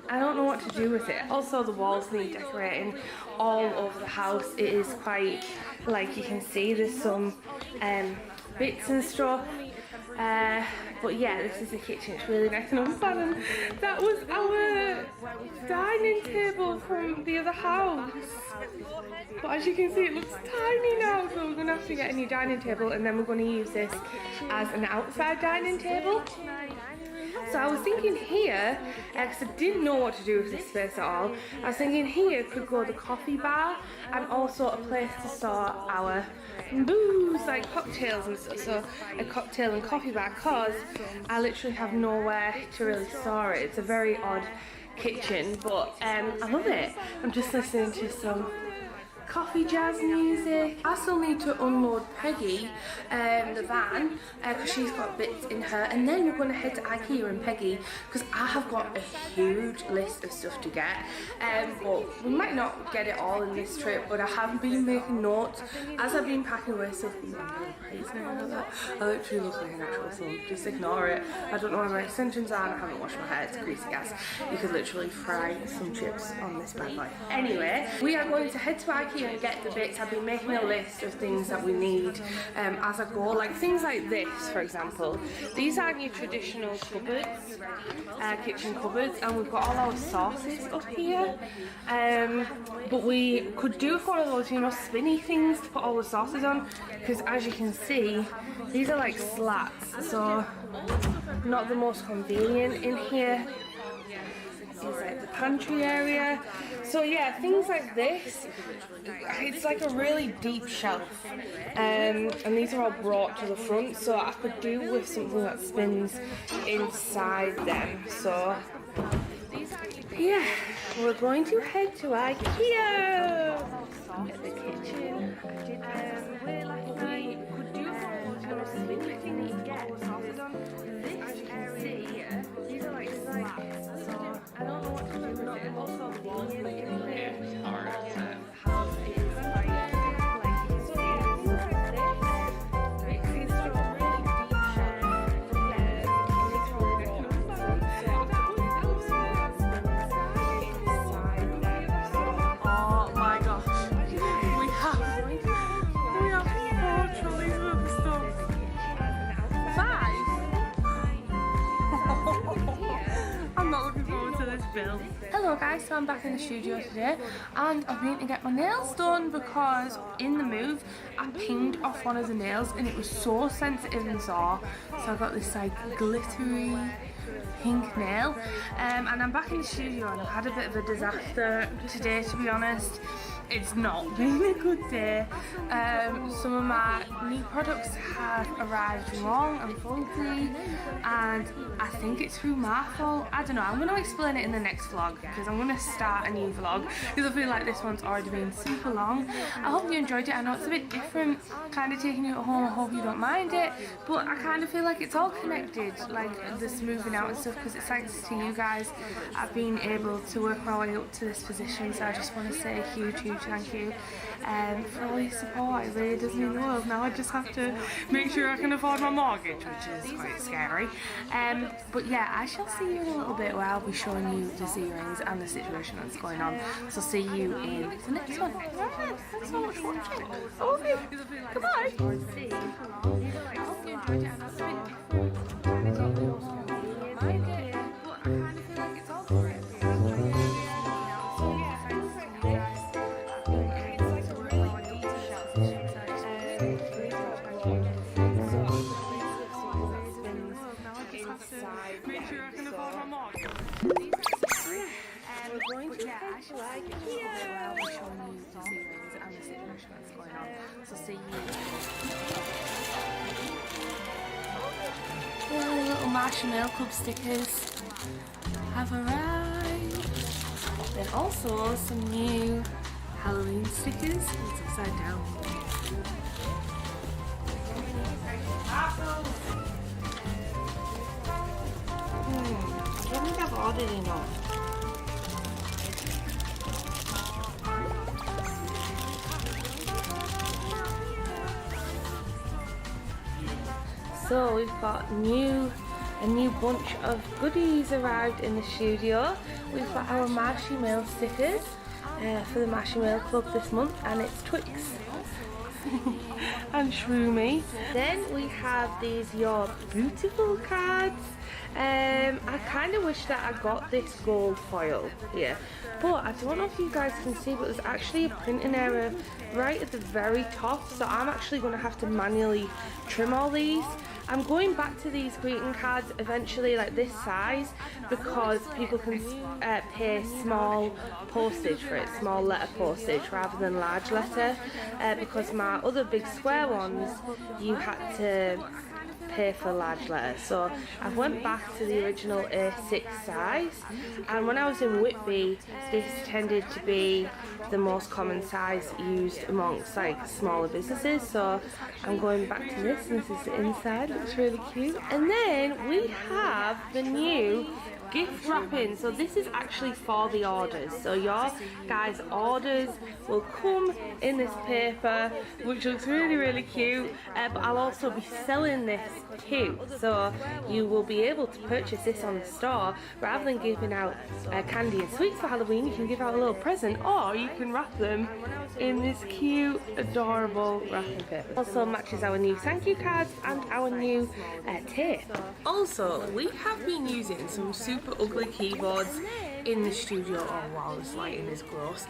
I don't know what to do with it. Also the walls need decorating all over the house. It is quite, like you can see, there's some bits and stuff. But yeah, this is the kitchen. It's really nice and unplanned. That was our dining table from the other house. But as you can see, it looks tiny now, so we're going to have to get a new dining table, and then we're going to use this as an outside dining table. So I was thinking here, because I didn't know what to do with this space at all, I was thinking here could go the coffee bar and also a place to store our booze, like cocktails and stuff. So a cocktail and coffee bar, because I literally have nowhere to really store it. It's a very odd kitchen, but I love it. I'm just listening to some coffee jazz music. I still need to unload Peggy, the van, because she's got bits in her, and then we're going to head to IKEA and Peggy because I have got a huge list of stuff to get. But we might not get it all in this trip, but I have been making notes as I've been packing away stuff. I literally look like an actual thumb, just ignore it. I don't know where my extensions are and I haven't washed my hair, it's greasy gas. You could literally fry some chips on this bad boy. Anyway, we are going to head to IKEA and get the bits. I've been making a list of things that we need as I go, like things like this, for example. These aren't your traditional cupboards, kitchen cupboards, and we've got all our sauces up here. But we could do with one of those, you know, spinny things to put all the sauces on, because as you can see, these are like slats, so not the most convenient in here. Is like the pantry area. So yeah, things like this, it's like a really deep shelf, and these are all brought to the front, so I could do with something that spins inside them. So yeah, we're going to head to IKEA at the kitchen. We could do a spinny thing that you get sauces on. This area, these are like slats, so I don't know what to do with it. Also, the walls in here. Hello guys, so I'm back in the studio today and I've been to get my nails done because in the move I pinged off one of the nails and it was so sensitive and sore, so I got this like glittery pink nail, and I'm back in the studio and I've had a bit of a disaster today, to be honest. It's not been a good day. Some of my new products have arrived wrong and faulty, and I think it's through my fault. I don't know, I'm going to explain it in the next vlog because I'm going to start a new vlog because I feel like this one's already been super long. I hope you enjoyed it. I know it's a bit different, kind of taking you at home. I hope you don't mind it, but I kind of feel like it's all connected, like this moving out and stuff, because it's thanks to you guys I've been able to work my way up to this position. So I just want to say a huge thank you for all your support. It really does mean the world. Now I just have to make sure I can afford my mortgage, which is quite scary. But yeah, I shall see you in a little bit where I'll be showing you the Z-rings and the situation that's going on. So see you in the next one. Thanks so much for watching. I love you. Goodbye. I hope you enjoyed it. I know it's a bit different. Kind of taking you also mind it, but I kind of feel like it's all correct. Make sure I can afford my mortgage. We're going to head to IKEA. I'll be showing you the Z-rings and the situation that's going on. So see you. The little Marshmallow Club stickers have arrived. Then also some new Halloween stickers. It's upside down. I don't think I've ordered enough. So we've got a new bunch of goodies arrived in the studio. We've got our marshmallow stickers for the Marshmallow Club this month, and it's Twix and Shroomy. Then we have these Your Beautiful cards. I kind of wish that I got this gold foil here, but I don't know if you guys can see, but there's actually a printing error right at the very top, so I'm actually going to have to manually trim all these. I'm going back to these greeting cards eventually, like this size, because people can pay small postage for it, small letter postage rather than large letter, because my other big square ones you had to pay for large letters. So I went back to the original A6 size, and when I was in Whitby, this tended to be the most common size used amongst like smaller businesses. So I'm going back to this, and this is the inside. Looks really cute. And then we have the new gift wrapping. So this is actually for the orders. So your guys' orders will come in this paper, which looks really, really cute. But I'll also be selling this too. So you will be able to purchase this on the store rather than giving out candy and sweets for Halloween. You can give out a little present, or you can wrap them in this cute, adorable wrapping paper. Also matches our new thank you cards and our new tape. Also, we have been using some super ugly keyboards in the studio. Oh wow, this lighting is gross.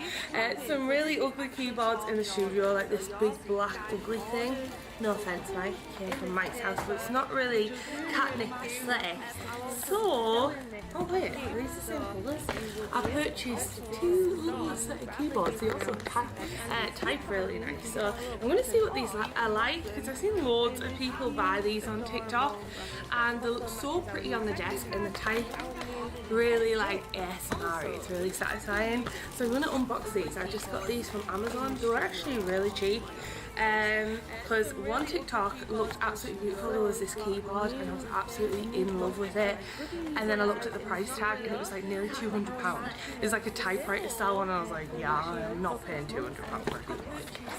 Some really ugly keyboards in the studio, like this big black ugly thing. No offense, Mike, came from Mike's house, but it's not really catnip aesthetic. So, oh wait, are these the same colours? I purchased two little set of keyboards. They also type really nice. So I'm going to see what these are like, because I've seen loads of people buy these on TikTok, and they look so pretty on the desk, and the type really like ASMR. It's really satisfying. So I'm going to unbox these. I just got these from Amazon. They were actually really cheap. Because one TikTok looked absolutely beautiful. There was this keyboard and I was absolutely in love with it, and then I looked at the price tag and it was like nearly £200. It was like a typewriter style one, and I was like, yeah, I'm not paying £200 for a keyboard.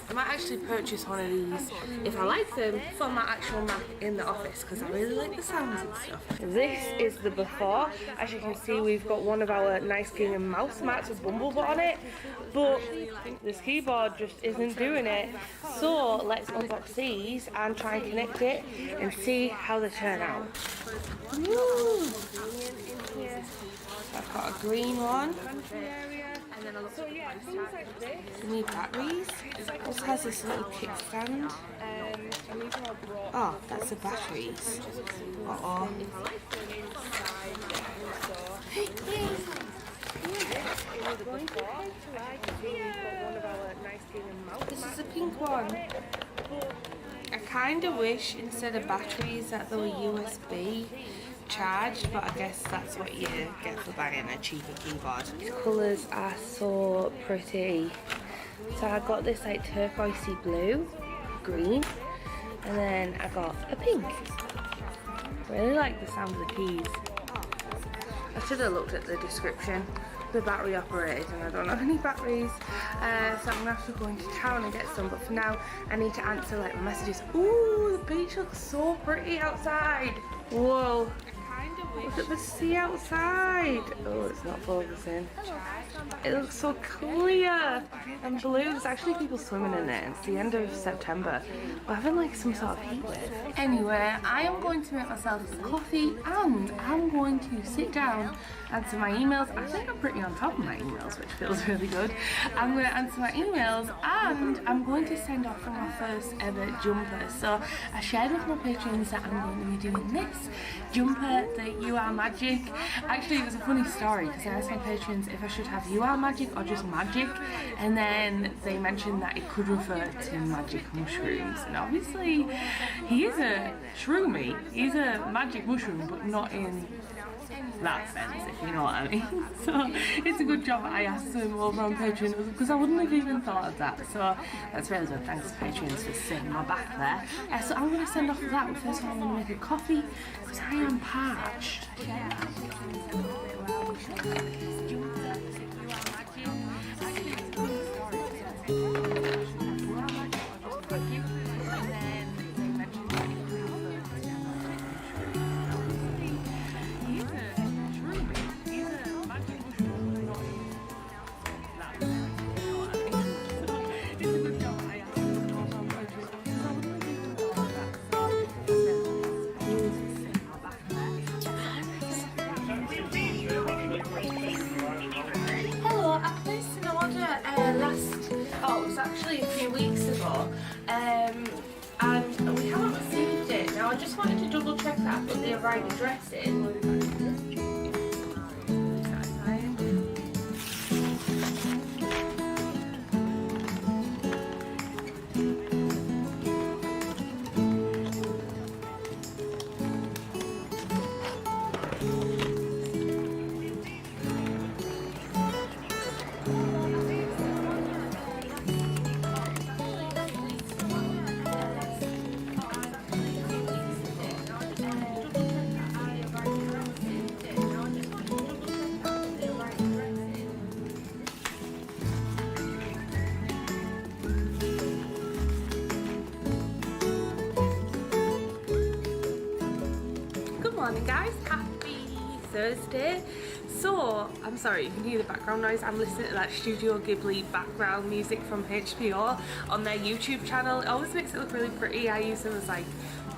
I might actually purchase one of these if I like them for my actual Mac in the office, because I really like the sounds and stuff. This is the before. As you can see, we've got one of our nice King and Mouse mats with Bumblebot on it, but this keyboard just isn't doing it. So let's unbox these and try and connect it and see how they turn out. Ooh. I've got a green one. And then I looked at the price tag. You need batteries. It also has this little kickstand. Oh, that's the batteries. Uh-oh. This is a pink one. I kind of wish instead of batteries that they were USB charged, but I guess that's what you get for buying a cheaper keyboard. These colours are so pretty. So I got this like turquoisey blue, green, and then I got a pink. Really like the sound of the keys. I should have looked at the description. The battery operated, and I don't have any batteries, so I'm gonna have to go into town and get some, but for now I need to answer like my messages. Ooh, the beach looks so pretty outside. Whoa, look at the sea outside. Oh, it's not focusing. It looks so clear and blue. There's actually people swimming in it. It's the end of September. We're having like some sort of heat wave. Anyway, I am going to make myself a coffee, and I'm going to sit down, answer my emails. I think I'm pretty on top of my emails, which feels really good. I'm going to answer my emails, and I'm going to send off for my first ever jumper. So I shared with my patrons that I'm going to be doing this jumper, the You Are Magic. Actually, it was a funny story, because I asked my patrons if I should have You Are Magic or just Magic, and then they mentioned that it could refer to magic mushrooms, and obviously he is a shroomy. He's a magic mushroom, but not in that sense, if you know what I mean. So it's a good job I asked them over on Patreon, because I wouldn't have even thought of that. So that's really good. Thanks to Patreons for sitting my back there. So I'm going to send off with that, but first of all I'm going to make a coffee, because I am parched. Actually a few weeks ago, and we haven't received it. Now I just wanted to double check that I put the right address in. morning guys, happy Thursday. So, I'm sorry, you can hear the background noise. I'm listening to that Studio Ghibli background music from HBO on their YouTube channel. It always makes it look really pretty. I use them as like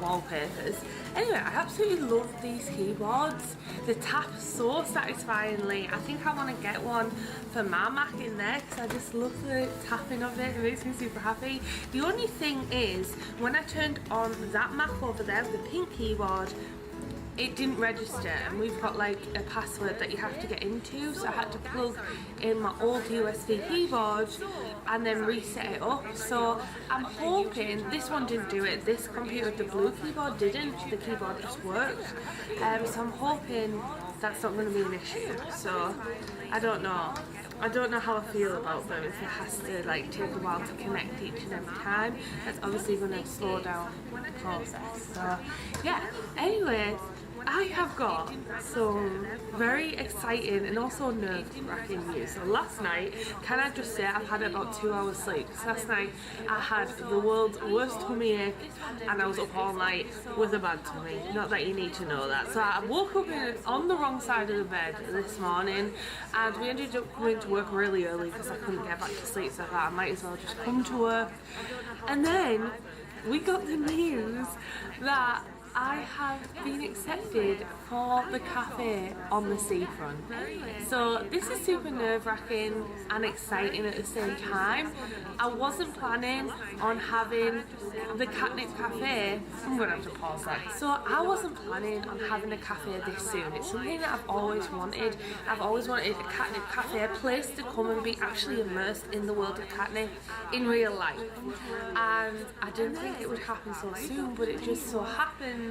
wallpapers. Anyway, I absolutely love these keyboards. They tap so satisfyingly. I think I want to get one for my Mac in there because I just love the tapping of it. It makes me super happy. The only thing is, when I turned on that Mac over there with the pink keyboard, it didn't register, and we've got like a password that you have to get into, so I had to plug in my old USB keyboard and then reset it up. So I'm hoping this one didn't do it. This computer with the blue keyboard didn't. The keyboard just worked. So I'm hoping that's not going to be an issue. So I don't know. I don't know how I feel about them. If it has to like take a while to connect each and every time, that's obviously going to slow down the process. So yeah. Anyway, I have got some very exciting and also nerve-wracking news. So last night, can I just say I've had about 2 hours sleep. So last night I had the world's worst tummy ache and I was up all night with a bad tummy. Not that you need to know that. So I woke up on the wrong side of the bed this morning, and we ended up coming to work really early because I couldn't get back to sleep, so I thought I might as well just come to work. And then we got the news that I have been accepted for the cafe on the seafront. So this is super nerve-wracking and exciting at the same time. I wasn't planning on having the catnip cafe. I'm gonna have to pause that. So I wasn't planning on having a cafe this soon. It's something that I've always wanted. I've always wanted a catnip cafe, a place to come and be actually immersed in the world of catnip in real life. And I didn't think it would happen so soon, but it just so happened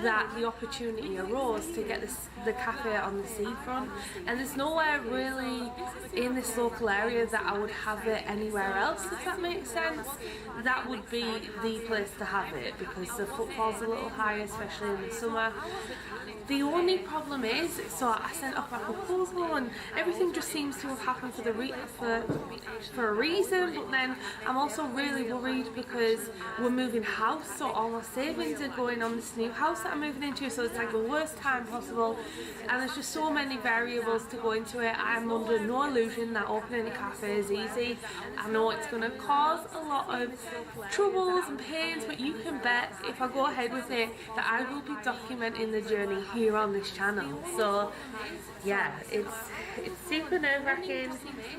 that the opportunity arose to get the cafe on the seafront, and there's nowhere really in this local area that I would have it anywhere else, if that makes sense. That would be the place to have it because the footfall's a little higher, especially in the summer. The only problem is, so I sent off my proposal and everything just seems to have happened for a reason, but then I'm also really worried because we're moving house, so all my savings are going on this new house that I'm moving into, so it's like the worst time possible, and there's just so many variables to go into it. I'm under no illusion that opening a cafe is easy. I know it's going to cause a lot of troubles and pains, but you can bet if I go ahead with it that I will be documenting the journey here on this channel. So yeah, it's super nerve-wracking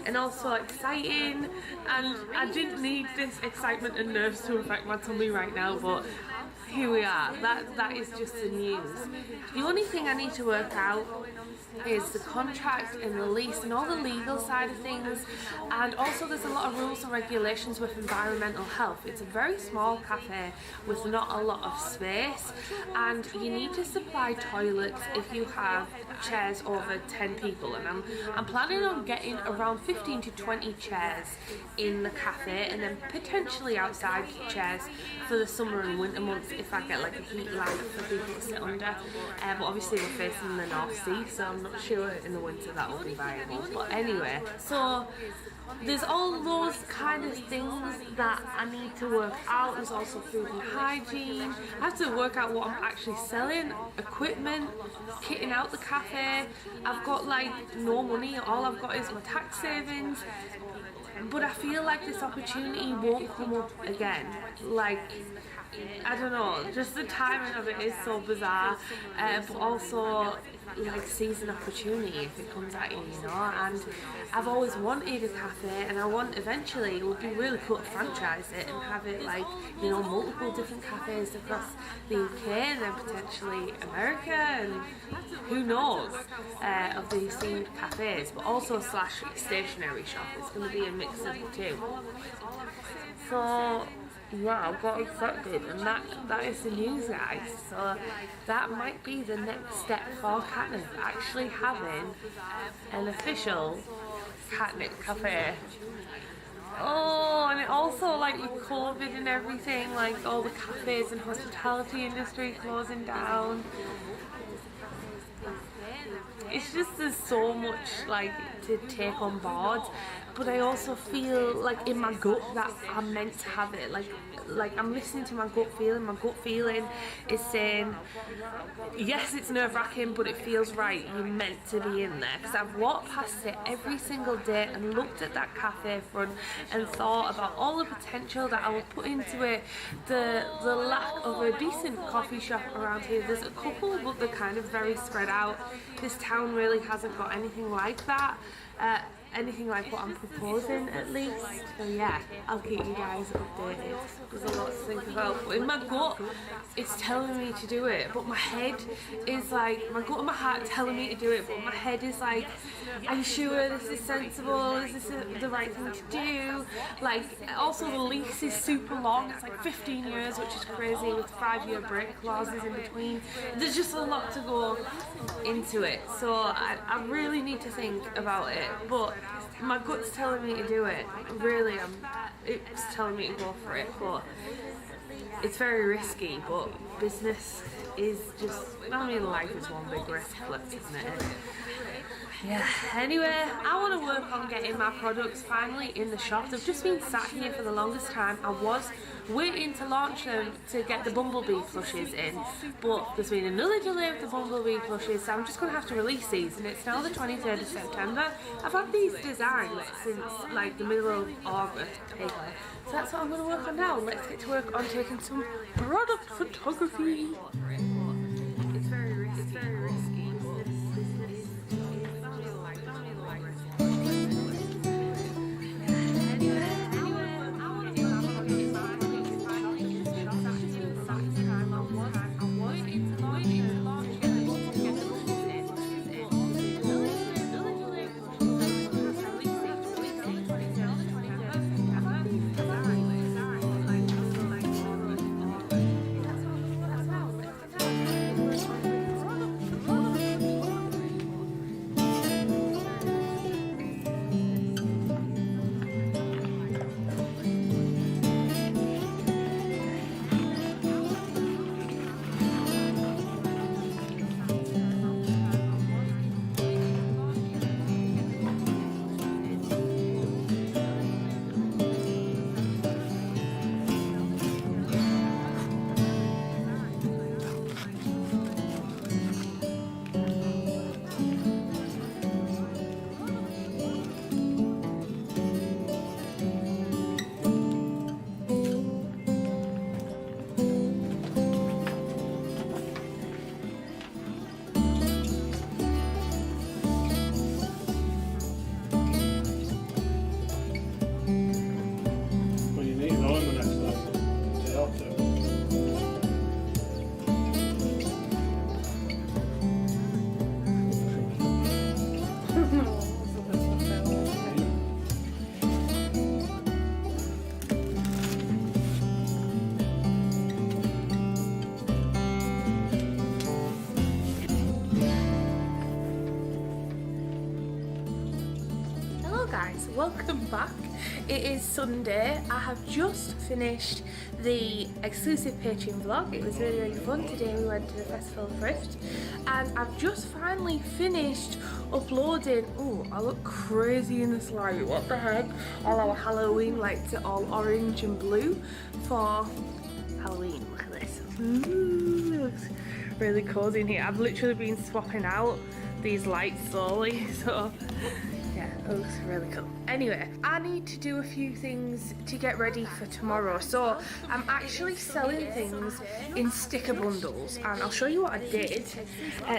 and also exciting, and I didn't need this excitement and nerves to affect my tummy right now, but here we are. That is just the news. The only thing I need to work out is the contract and the lease and all the legal side of things, and also there's a lot of rules and regulations with environmental health. It's a very small cafe with not a lot of space, and you need to supply toilets if you have chairs over 10 people, and I'm planning on getting around 15 to 20 chairs in the cafe, and then potentially outside chairs for the summer and winter months if I get like a heat lamp for people to sit under. But obviously we're facing the North Sea, so I'm not sure in the winter that will be viable. But anyway, so there's all those kind of things that I need to work out. There's also food and hygiene. I have to work out what I'm actually selling, equipment, kitting out the cafe. I've got like no money. All I've got is my tax savings. But I feel like this opportunity won't come up again. Like, I don't know, just the timing of it is so bizarre, but also like seize an opportunity if it comes at you, you know. And I've always wanted a cafe, and I want eventually, it would be really cool to franchise it and have it like, you know, multiple different cafes across the UK and then potentially America and who knows, of these themed cafes, but also / stationery shop. It's going to be a mix of the two. So wow, I got accepted, and that is the news, guys. So that might be the next step for catnip, actually having an official catnip cafe. Oh, and it also, like with COVID and everything, like all the cafes and hospitality industry closing down, it's just, there's so much like to take on board. but I also feel like in my gut that I'm meant to have it. Like I'm listening to my gut feeling. My gut feeling is saying, yes, it's nerve-wracking, but it feels right. You're meant to be in there. Because I've walked past it every single day and looked at that cafe front and thought about all the potential that I would put into it. The lack of a decent coffee shop around here. There's a couple, but they're kind of very spread out. This town really hasn't got anything like that. Anything like what I'm proposing, at least. So yeah, I'll keep you guys updated. There's a lot to think about. But in my gut, it's telling me to do it. But my head is like, my gut and my heart telling me to do it. But my head is like, are you sure this is sensible? Is this the right thing to do? Like, also the lease is super long. It's like 15 years, which is crazy, with 5-year break clauses in between. There's just a lot to go into it. So I really need to think about it. But my gut's telling me to do it. Really, it's telling me to go for it. But it's very risky. But business is just, I mean, life is one big risk, isn't it? Yeah, anyway, I want to work on getting my products finally in the shop. They've just been sat here for the longest time. I was waiting to launch them to get the bumblebee plushes in, but there's been another delay with the bumblebee plushes, so I'm just going to have to release these, and it's now the 23rd of September. I've had these designs since like the middle of August, so that's what I'm going to work on now. Let's get to work on taking some product photography. It's very risky. Welcome back. It is Sunday. I have just finished the exclusive Patreon vlog. It was really fun. Today we went to the Festival of Thrift, and I've just finally finished uploading. Oh, I look crazy in this light. What the heck? All our Halloween lights are all orange and blue for Halloween. Look at this. Ooh, it looks really cozy in here. I've literally been swapping out these lights slowly, so yeah, it looks really cool. Anyway, I need to do a few things to get ready for tomorrow. So I'm actually selling things in sticker bundles, and I'll show you what I did.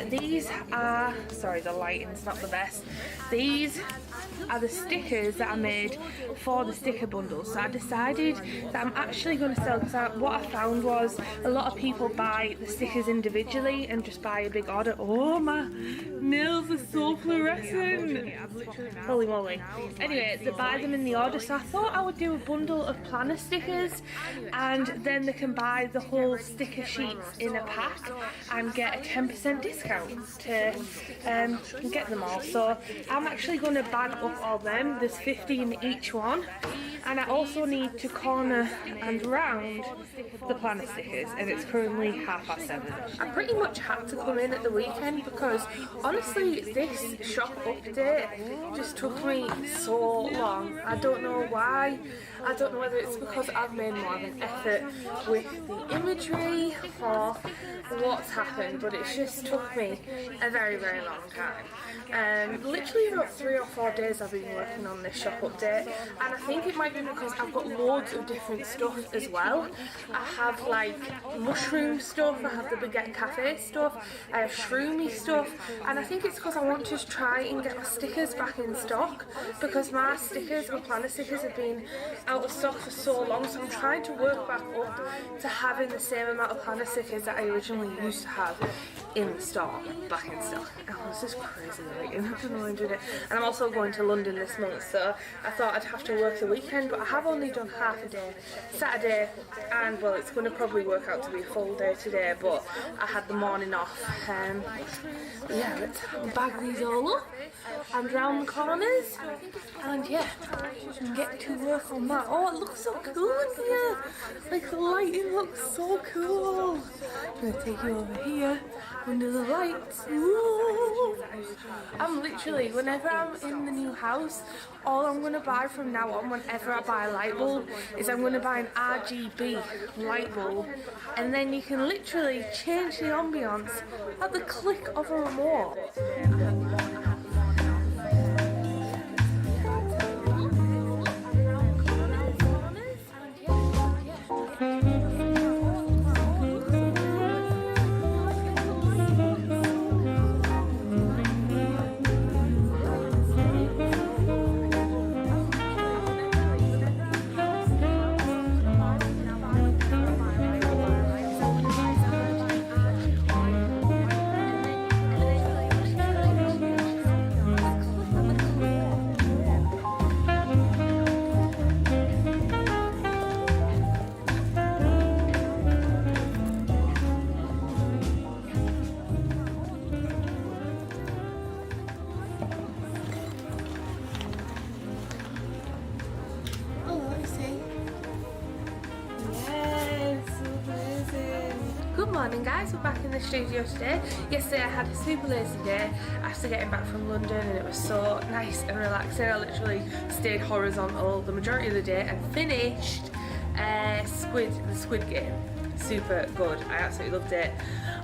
These are, sorry, the lighting's not the best. These are the stickers that I made for the sticker bundles. So I decided that I'm actually going to sell, because what I found was a lot of people buy the stickers individually and just buy a big order. Oh, my nails are so fluorescent. Holy moly. Anyway, they buy them in the order, so I thought I would do a bundle of planner stickers, and then they can buy the whole sticker sheets in a pack and get a 10% discount to get them all. So I'm actually going to bag up all them. There's 50 in each one, and I also need to corner and round the planner stickers, and it's currently 7:30. I pretty much had to come in at the weekend because honestly this shop update just took took me so long. I don't know why. I don't know whether it's because I've made more of an effort with the imagery or what's happened, but it's just took me a very, very long time. Literally about 3 or 4 days I've been working on this shop update, and I think it might be because I've got loads of different stuff as well. I have like mushroom stuff, I have the Baguette Cafe stuff, I have shroomy stuff, and I think it's because I want to try and get my stickers back in stock, because my stickers, my planner stickers, have been out of stock for so long, so I'm trying to work back up to having the same amount of planner stickers that I originally used to have in the store, back in stock. Oh, this is crazy, like, I don't know why I'm doing it. And I'm also going to London this month, so I thought I'd have to work the weekend, but I have only done half a day, Saturday, and well, it's going to probably work out to be a full day today, but I had the morning off. Yeah, let's bag these all up and round the corners, and yeah, get to work on that. Oh, it looks so cool in here, like the lighting looks so cool. I'm gonna take you over here under the lights. Ooh. I'm literally, whenever I'm in the new house, all I'm going to buy from now on, whenever I buy a light bulb, is I'm going to buy an RGB light bulb, and then you can literally change the ambience at the click of a remote. Good morning guys, we're back in the studio today. Yesterday I had a super lazy day after getting back from London, and it was so nice and relaxing. I literally stayed horizontal the majority of the day and finished the Squid Game. Super good, I absolutely loved it.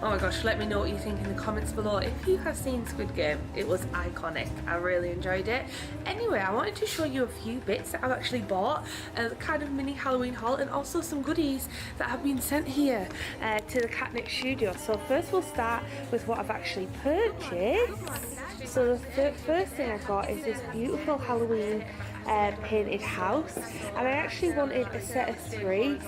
Oh my gosh, let me know what you think in the comments below. If you have seen Squid Game, it was iconic. I really enjoyed it. Anyway, I wanted to show you a few bits that I've actually bought, a kind of mini Halloween haul, and also some goodies that have been sent here to the Catnip studio. So first we'll start with what I've actually purchased. So the first thing I got is this beautiful Halloween painted house, and I actually wanted a set of 3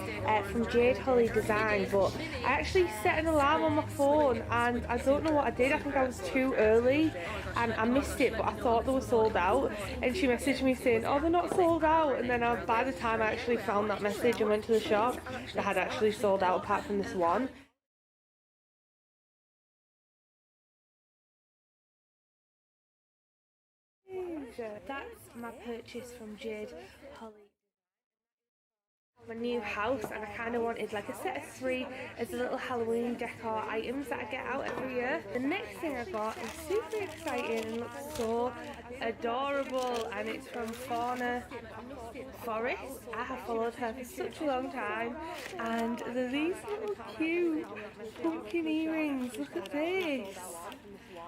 from Jade Holly Design, but I actually set an alarm on my phone and I don't know what I did. I think I was too early and I missed it, but I thought they were sold out, and she messaged me saying, oh, they're not sold out, and then by the time I actually found that message and went to the shop, they had actually sold out apart from this one. That's my purchase from Jade Holly. My new house, and I kind of wanted like a set of 3 as a little Halloween decor items that I get out every year. The next thing I got is super exciting and looks so adorable, and it's from Fauna Forest. I have followed her for such a long time, and they're these little cute pumpkin earrings. Look at this.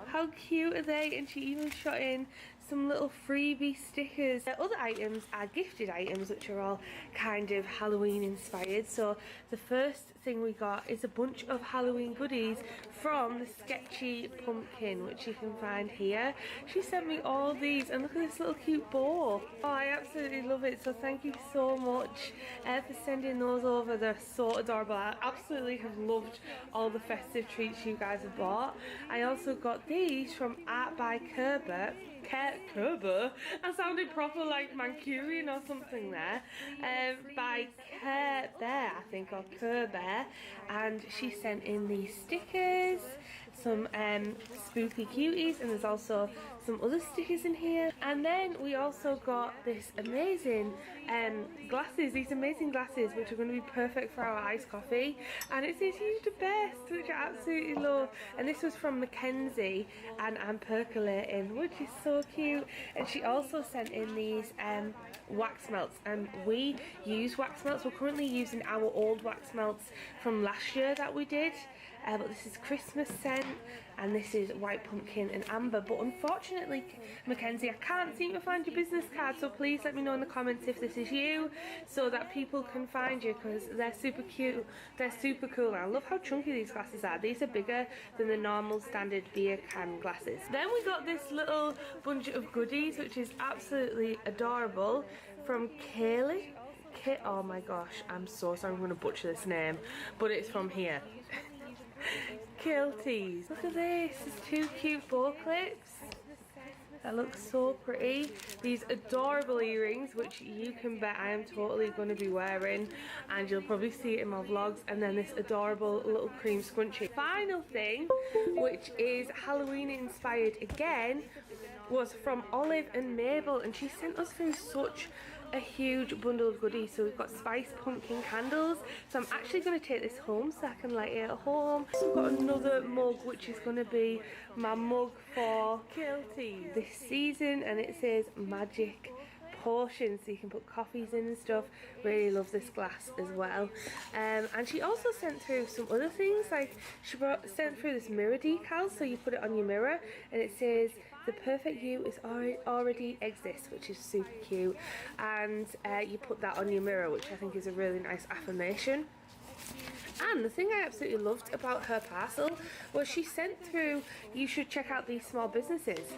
How cute are they? And she even shot in some little freebie stickers. The other items are gifted items, which are all kind of Halloween inspired. So the first thing we got is a bunch of Halloween goodies from the Sketchy Pumpkin, which you can find here. She sent me all these, and look at this little cute bow. Oh, I absolutely love it, so thank you so much for sending those over. They're so adorable. I absolutely have loved all the festive treats you guys have bought. I also got these from Art by Kerber. Kerber? I sounded proper like Mancunian or something there. By Care Bear, I think, or Kerber, and she sent in these stickers. some spooky cuties, and there's also some other stickers in here. And then we also got this amazing glasses, these amazing glasses which are going to be perfect for our iced coffee, and it says "You the best," which I absolutely love. And this was from Mackenzie, and I'm percolating, which is so cute. And she also sent in these wax melts, and we use wax melts. We're currently using our old wax melts from last year that we did, but this is Christmas scent, and this is white pumpkin and amber. But unfortunately, Mackenzie, I can't seem to find your business card, so please let me know in the comments if this is you, so that people can find you, because they're super cute, they're super cool. I love how chunky these glasses are. These are bigger than the normal standard beer can glasses. Then we got this little bunch of goodies, which is absolutely adorable, from Kaylee. Oh my gosh, I'm so sorry, I'm going to butcher this name, but it's from here. Kilties. Look at this, there's two cute bow clips. That looks so pretty. These adorable earrings, which you can bet I am totally going to be wearing, and you'll probably see it in my vlogs. And then this adorable little cream scrunchie. Final thing, which is Halloween inspired again, was from Olive and Mabel, and she sent us through such a huge bundle of goodies. So we've got spiced pumpkin candles, so I'm actually going to take this home so I can light it at home. So we've got another mug, which is going to be my mug for Kilty this season, and it says magic potions, so you can put coffees in and stuff. Really love this glass as well. And she also sent through some other things, like she sent through this mirror decal, so you put it on your mirror and it says "The perfect you is already exists," which is super cute, and you put that on your mirror, which I think is a really nice affirmation. And the thing I absolutely loved about her parcel was she sent through "You should check out these small businesses,"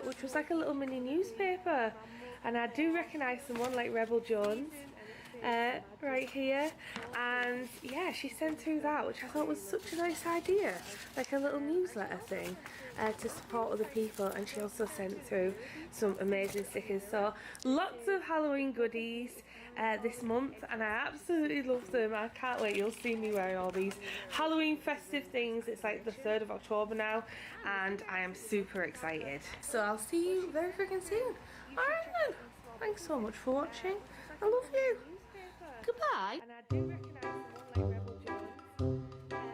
which was like a little mini newspaper, and I do recognise someone like Rebel Jones right here. And yeah, she sent through that, which I thought was such a nice idea, like a little newsletter thing to support other people. And she also sent through some amazing stickers. So lots of Halloween goodies this month, and I absolutely love them. I can't wait. You'll see me wearing all these Halloween festive things. It's like the 3rd of October now, and I am super excited. So I'll see you very freaking soon. Alright then, thanks so much for watching. I love you. Goodbye. And I do recognise someone like Rebel Jones right here.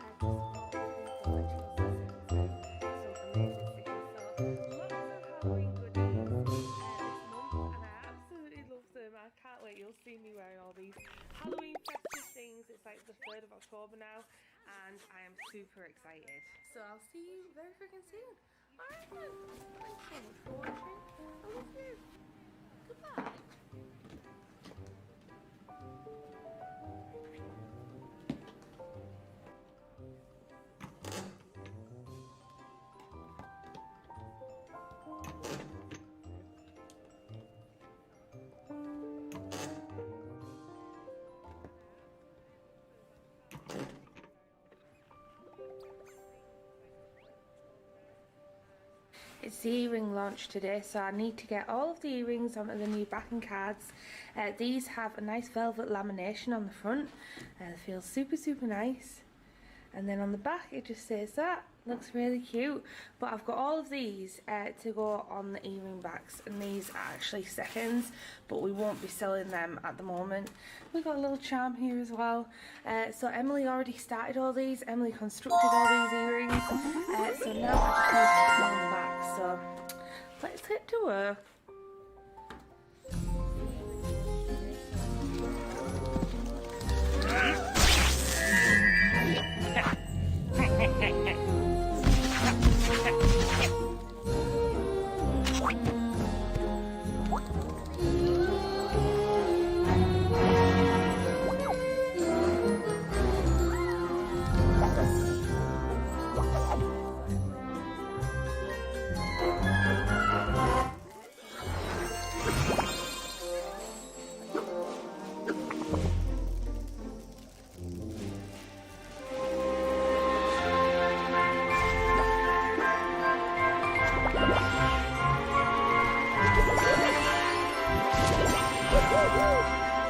And yeah, she sent me that, which I thought was such a nice idea. I can't wait. You'll see me wearing all these Halloween festive things. It's like the 3rd of October now, and I am super excited. So I'll see you very freaking soon. Alright then. Thanks so much for watching. I love you. Goodbye. It's the earring launch today, so I need to get all of the earrings onto the new backing cards. These have a nice velvet lamination on the front. It feels super nice. And then on the back it just says that. Looks really cute. But I've got all of these to go on the earring backs, and these are actually seconds, but we won't be selling them at the moment. We've got a little charm here as well. So Emily already started all these. Emily constructed all these earrings. So now I just need to put them on the back. So let's get to work. Woo!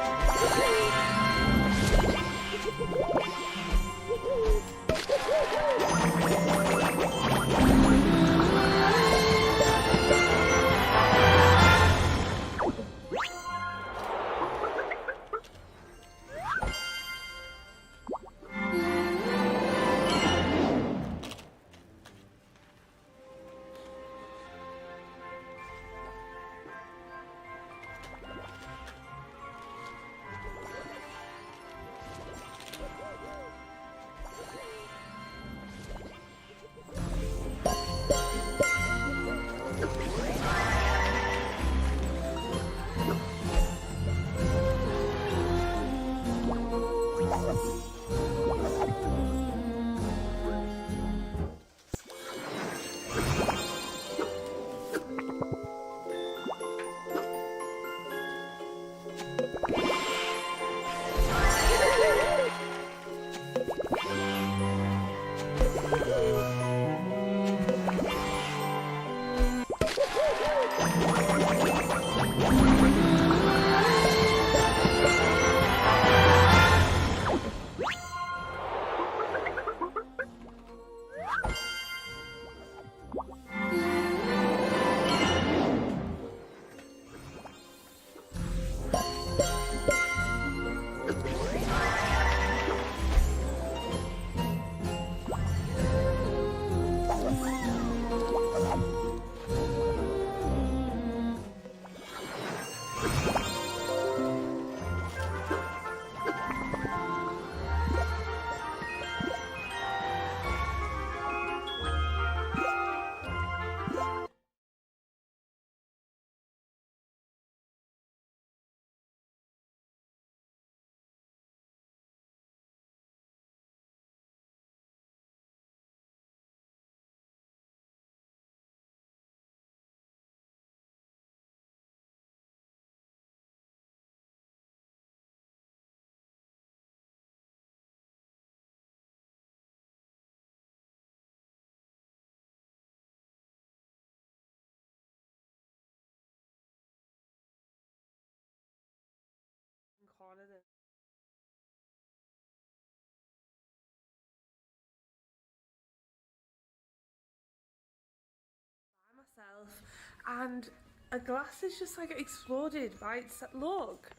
and a glass has just like exploded right. Look,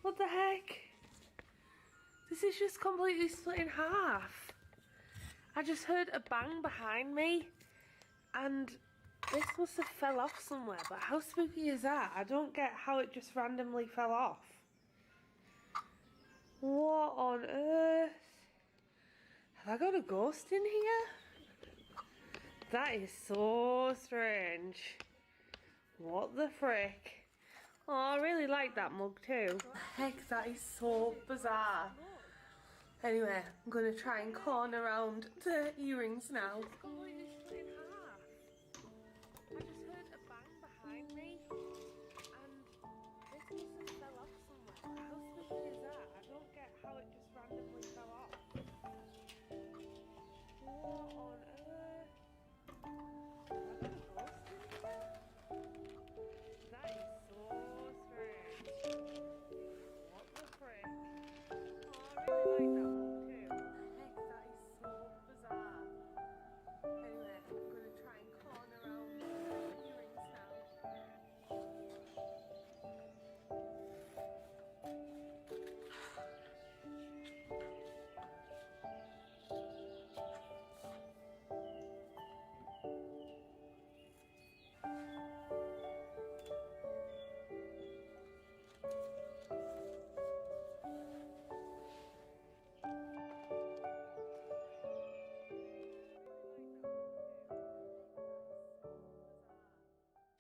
what the heck, this is just completely split in half. I just heard a bang behind me and this must have fell off somewhere, but how spooky is that? I don't get how it just randomly fell off. What on earth? Have I got a ghost in here? That is so strange. What the frick? Oh, I really like that mug too. Heck, that is so bizarre. Anyway, I'm gonna try and corner around the earrings now. I just heard a bang behind me and this must have fell off somewhere. How spooky is that? I don't get how it just randomly fell off. What on earth? Have I got a ghost in here? That is so strange. What the frick? Oh, I really like that one too. Heck, that is so bizarre. Anyway, I'm going to try and corner around the earrings now.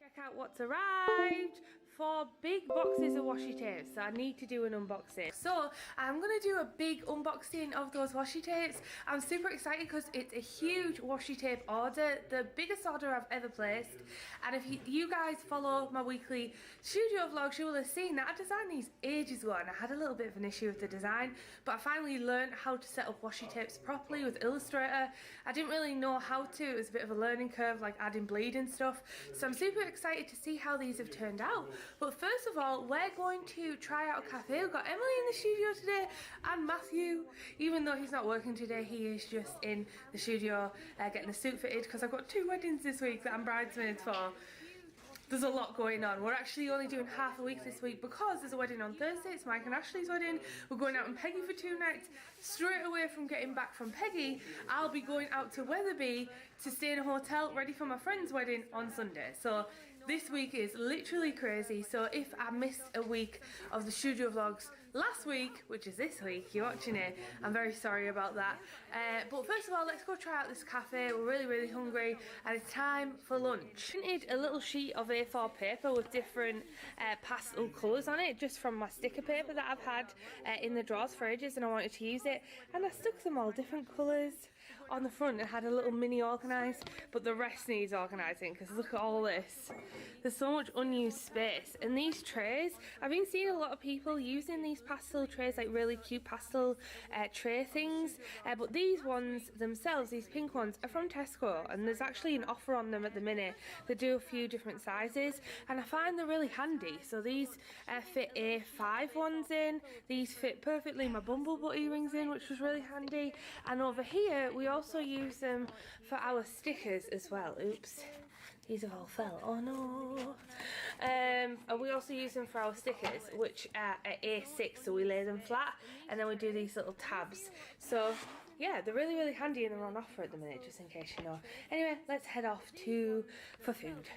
Check out what's arrived. 4 big boxes of washi tapes, so I need to do an unboxing. So I'm gonna do a big unboxing of those washi tapes. I'm super excited because it's a huge washi tape order, the biggest order I've ever placed. And if you guys follow my weekly studio vlogs, you will have seen that I designed these ages ago and I had a little bit of an issue with the design, but I finally learned how to set up washi tapes properly with Illustrator. I didn't really know how to, it was a bit of a learning curve, like adding bleed and stuff. So I'm super excited to see how these have turned out. But first of all, we're going to try out a cafe. We've got Emily in the studio today and Matthew. Even though he's not working today, he is just in the studio getting a suit fitted because I've got 2 weddings this week that I'm bridesmaids for. There's a lot going on. We're actually only doing half a week this week because there's a wedding on Thursday. It's Mike and Ashley's wedding. We're going out in Peggy for 2 nights. Straight away from getting back from Peggy, I'll be going out to Wetherby to stay in a hotel ready for my friend's wedding on Sunday. So this week is literally crazy. So if I missed a week of the studio vlogs last week, which is this week, you're watching it, I'm very sorry about that. But first of all, let's go try out this cafe. We're really hungry and it's time for lunch. I printed a little sheet of A4 paper with different pastel colours on it, just from my sticker paper that I've had in the drawers for ages, and I wanted to use it, and I stuck them all different colours on the front and had a little mini organised, but the rest needs organising because look at all this. There's so much unused space. And these trays, I've been seeing a lot of people using these pastel trays, like really cute pastel tray things, but these ones themselves, these pink ones, are from Tesco, and there's actually an offer on them at the minute. They do a few different sizes and I find they're really handy. So these fit A5 ones in, these fit perfectly my bumblebutt earrings in, which was really handy. And over here we also use them for our stickers as well. Oops, these have all fell. Oh no. And we also use them for our stickers, which are at A6, so we lay them flat and then we do these little tabs. So yeah, they're really handy and they're on offer at the minute, just in case you know. Anyway, let's head off for food.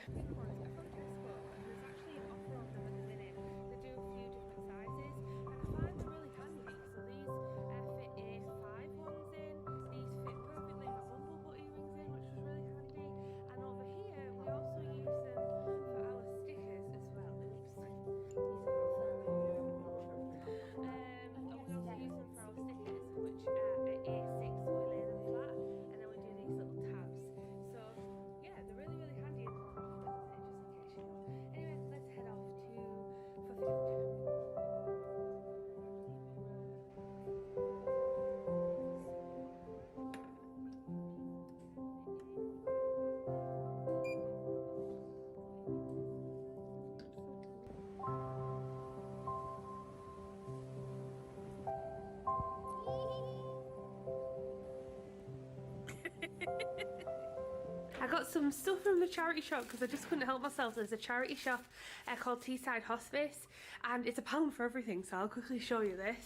I got some stuff from the charity shop because I just couldn't help myself. There's a charity shop called Teesside Hospice, and it's £1 for everything, so I'll quickly show you this.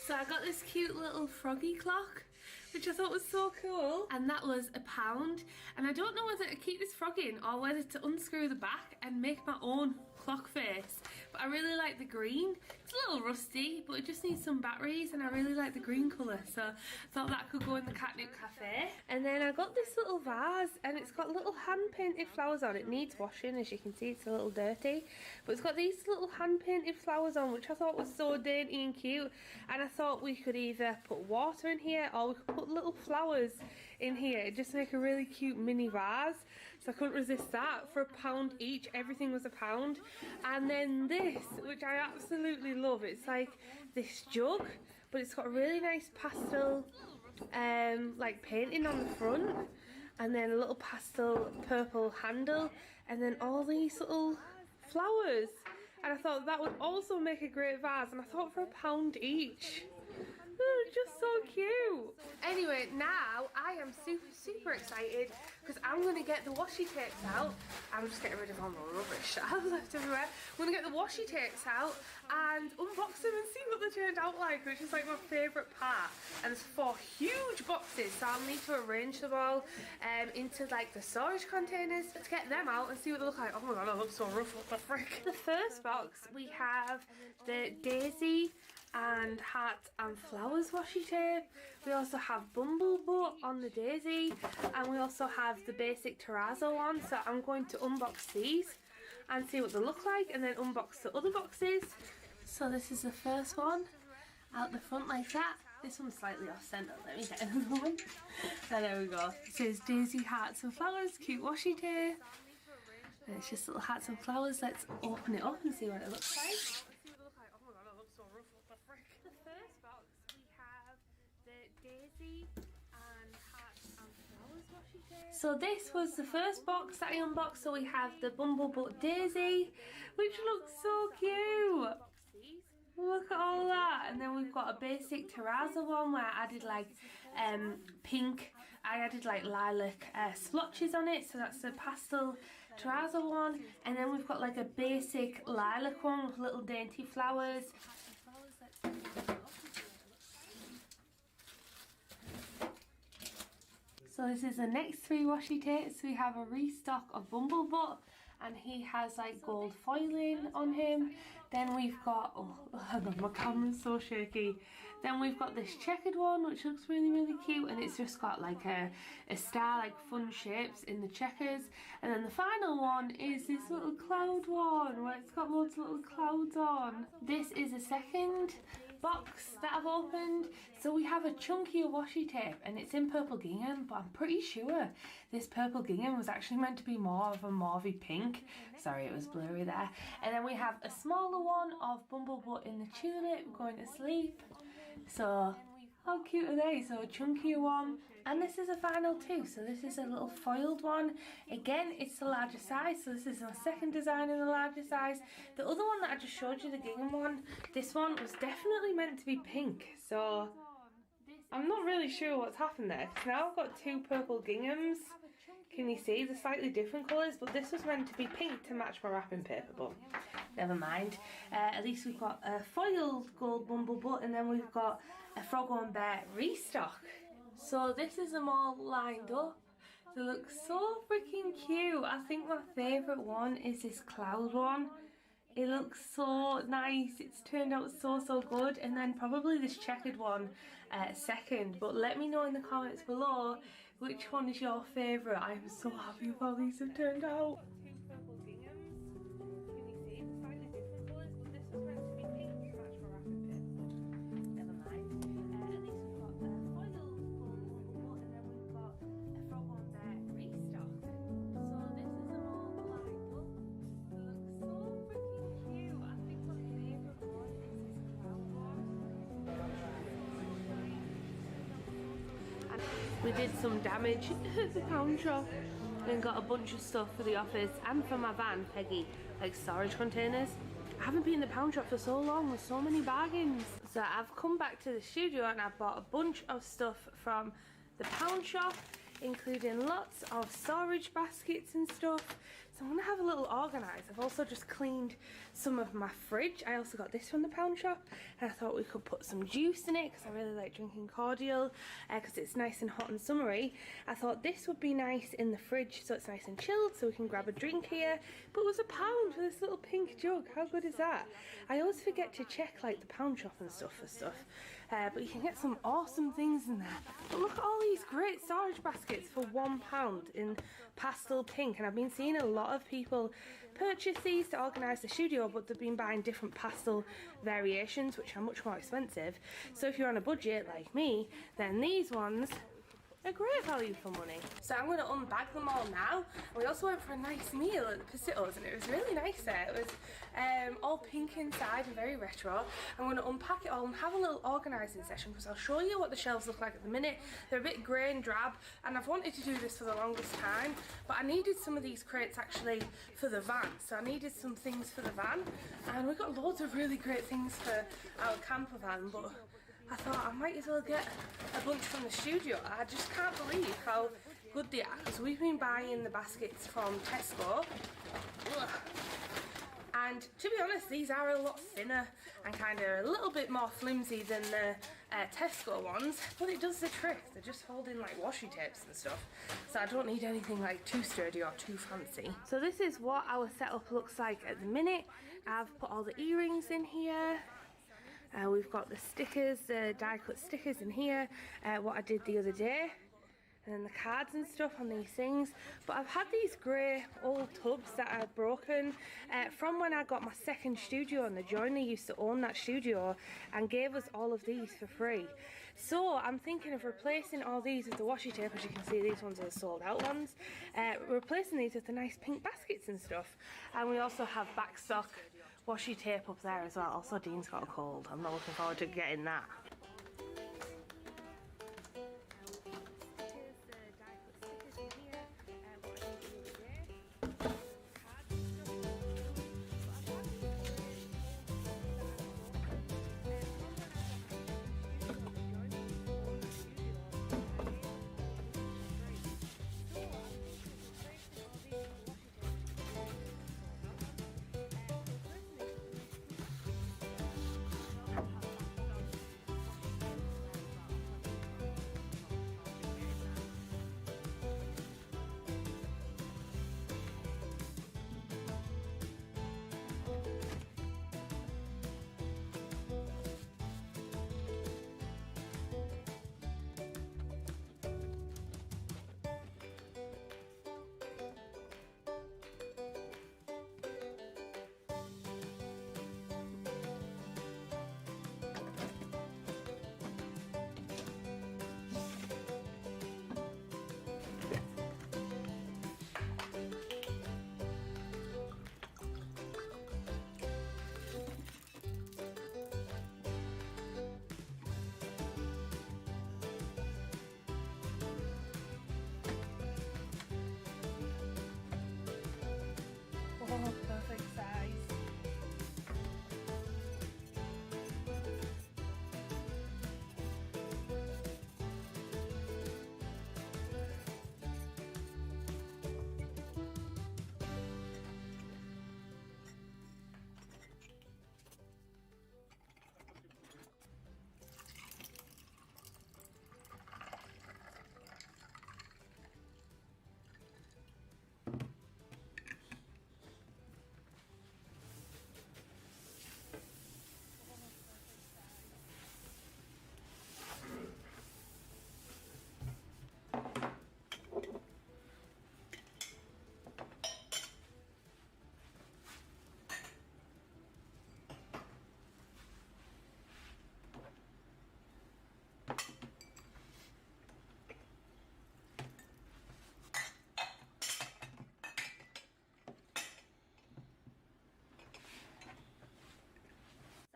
So I got this cute little froggy clock, which I thought was so cool, and that was £1. And I don't know whether to keep this frog in or whether to unscrew the back and make my own clock face, but I really like the green. It's a little rusty, but it just needs some batteries, and I really like the green colour, so I thought that could go in the catnip cafe. And then I got this little vase, and it's got little hand painted flowers on. It needs washing, as you can see. It's a little dirty, but it's got these little hand painted flowers on, which I thought was so dainty and cute. And I thought we could either put water in here or we could put little flowers in here, just make a really cute mini vase. So I couldn't resist that. For £1 each, everything was £1. And then this, which I absolutely love, it's like this jug, but it's got a really nice pastel like painting on the front, and then a little pastel purple handle, and then all these little flowers. And I thought that would also make a great vase, and I thought for £1 each. Oh, just so cute. Anyway, now I am super excited because I'm going to get the washi tapes out. I'm just getting rid of all the rubbish that I've left everywhere. I'm going to get the washi tapes out and unbox them and see what they turned out like, which is like my favourite part. And there's 4 huge boxes, so I'll need to arrange them all into like the storage containers to get them out and see what they look like. Oh my god, I look so rough, what the frick. The first box, we have the Daisy and Hearts and Flowers washi tape. We also have Bumblebutt on the Daisy, and we also have the basic terrazzo one. So I'm going to unbox these and see what they look like, and then unbox the other boxes. So this is the first one, out the front like that. This one's slightly off centre, let me get another one. So there we go. It says Daisy, Hearts and Flowers, cute washi tape. And it's just little hearts and flowers. Let's open it up and see what it looks like. The first box, we have the Daisy and Hearts and Flowers washi tape. So this was the first box that I unboxed. So we have the Bumblebutt Daisy, which looks so cute. Look at all that. And then we've got a basic terrazzo one where I added like pink, I added like lilac splotches on it, so that's the pastel terrazzo one. And then we've got like a basic lilac one with little dainty flowers. So this is the next 3 washi tapes. We have a restock of Bumblebutt, and he has like gold foiling on him. Then we've got, oh hang on, my camera's so shaky. Then we've got this checkered one, which looks really cute, and it's just got like a star, like fun shapes in the checkers. And then the final one is this little cloud one, where it's got loads of little clouds on. This is a second box that I've opened. So we have a chunkier washi tape, and it's in purple gingham, but I'm pretty sure this purple gingham was actually meant to be more of a mauvey pink. Sorry, it was blurry there. And then we have a smaller one of Bumblebutt in the tulip going to sleep. So how cute are they? So a chunkier one, and this is a final 2. So this is a little foiled one. Again, it's the larger size, so this is my second design in the larger size. The other one that I just showed you, the gingham one, this one was definitely meant to be pink. So I'm not really sure what's happened there, because now I've got 2 purple ginghams. Can you see? They're slightly different colours, but this was meant to be pink to match my wrapping paper, but never mind. At least we've got a foiled gold Bumblebutt, and then we've got a Froggo and Bear restock. So this is them all lined up. They look so freaking cute. I think my favourite one is this cloud one. It looks so nice. It's turned out so good. And then probably this checkered one second. But let me know in the comments below which one is your favourite. I'm so happy with how these have turned out. We did some damage at the pound shop and got a bunch of stuff for the office and for my van, Peggy, like storage containers. I haven't been in the pound shop for so long with so many bargains. So I've come back to the studio and I've bought a bunch of stuff from the pound shop, including lots of storage baskets and stuff. So I'm gonna have a little organise. I've also just cleaned some of my fridge. I also got this from the pound shop and I thought we could put some juice in it because I really like drinking cordial because it's nice and hot and summery. I thought this would be nice in the fridge so it's nice and chilled so we can grab a drink here. But it was £1 for this little pink jug. How good is that? I always forget to check like the pound shop and stuff for stuff. But you can get some awesome things in there. But look at all these great storage baskets for £1 in pastel pink, and I've been seeing a lot of people purchase these to organise the studio, but they've been buying different pastel variations which are much more expensive. So if you're on a budget like me, then these ones a great value for money. So I'm going to unbag them all now. We also went for a nice meal at the Pasitos and it was really nice there. It was all pink inside and very retro. I'm going to unpack it all and have a little organising session because I'll show you what the shelves look like at the minute. They're a bit grey and drab and I've wanted to do this for the longest time, but I needed some of these crates actually for the van. So I needed some things for the van and we've got loads of really great things for our camper van, but I thought I might as well get a bunch from the studio. I just can't believe how good they are because we've been buying the baskets from Tesco. Ugh. And to be honest, these are a lot thinner and kind of a little bit more flimsy than the Tesco ones, but it does the trick. They're just holding like washi tapes and stuff, so I don't need anything like too sturdy or too fancy. So this is what our setup looks like at the minute. I've put all the earrings in here. We've got the stickers, the die cut stickers in here, what I did the other day, and then the cards and stuff on these things. But I've had these grey old tubs that are broken from when I got my second studio, and the joiner used to own that studio and gave us all of these for free. So I'm thinking of replacing all these with the washi tape. As you can see, these ones are the sold out ones. Replacing these with the nice pink baskets and stuff. And we also have back stock washi tape up there as well. Also, Dean's got a cold. I'm not looking forward to getting that. Oh, perfect size.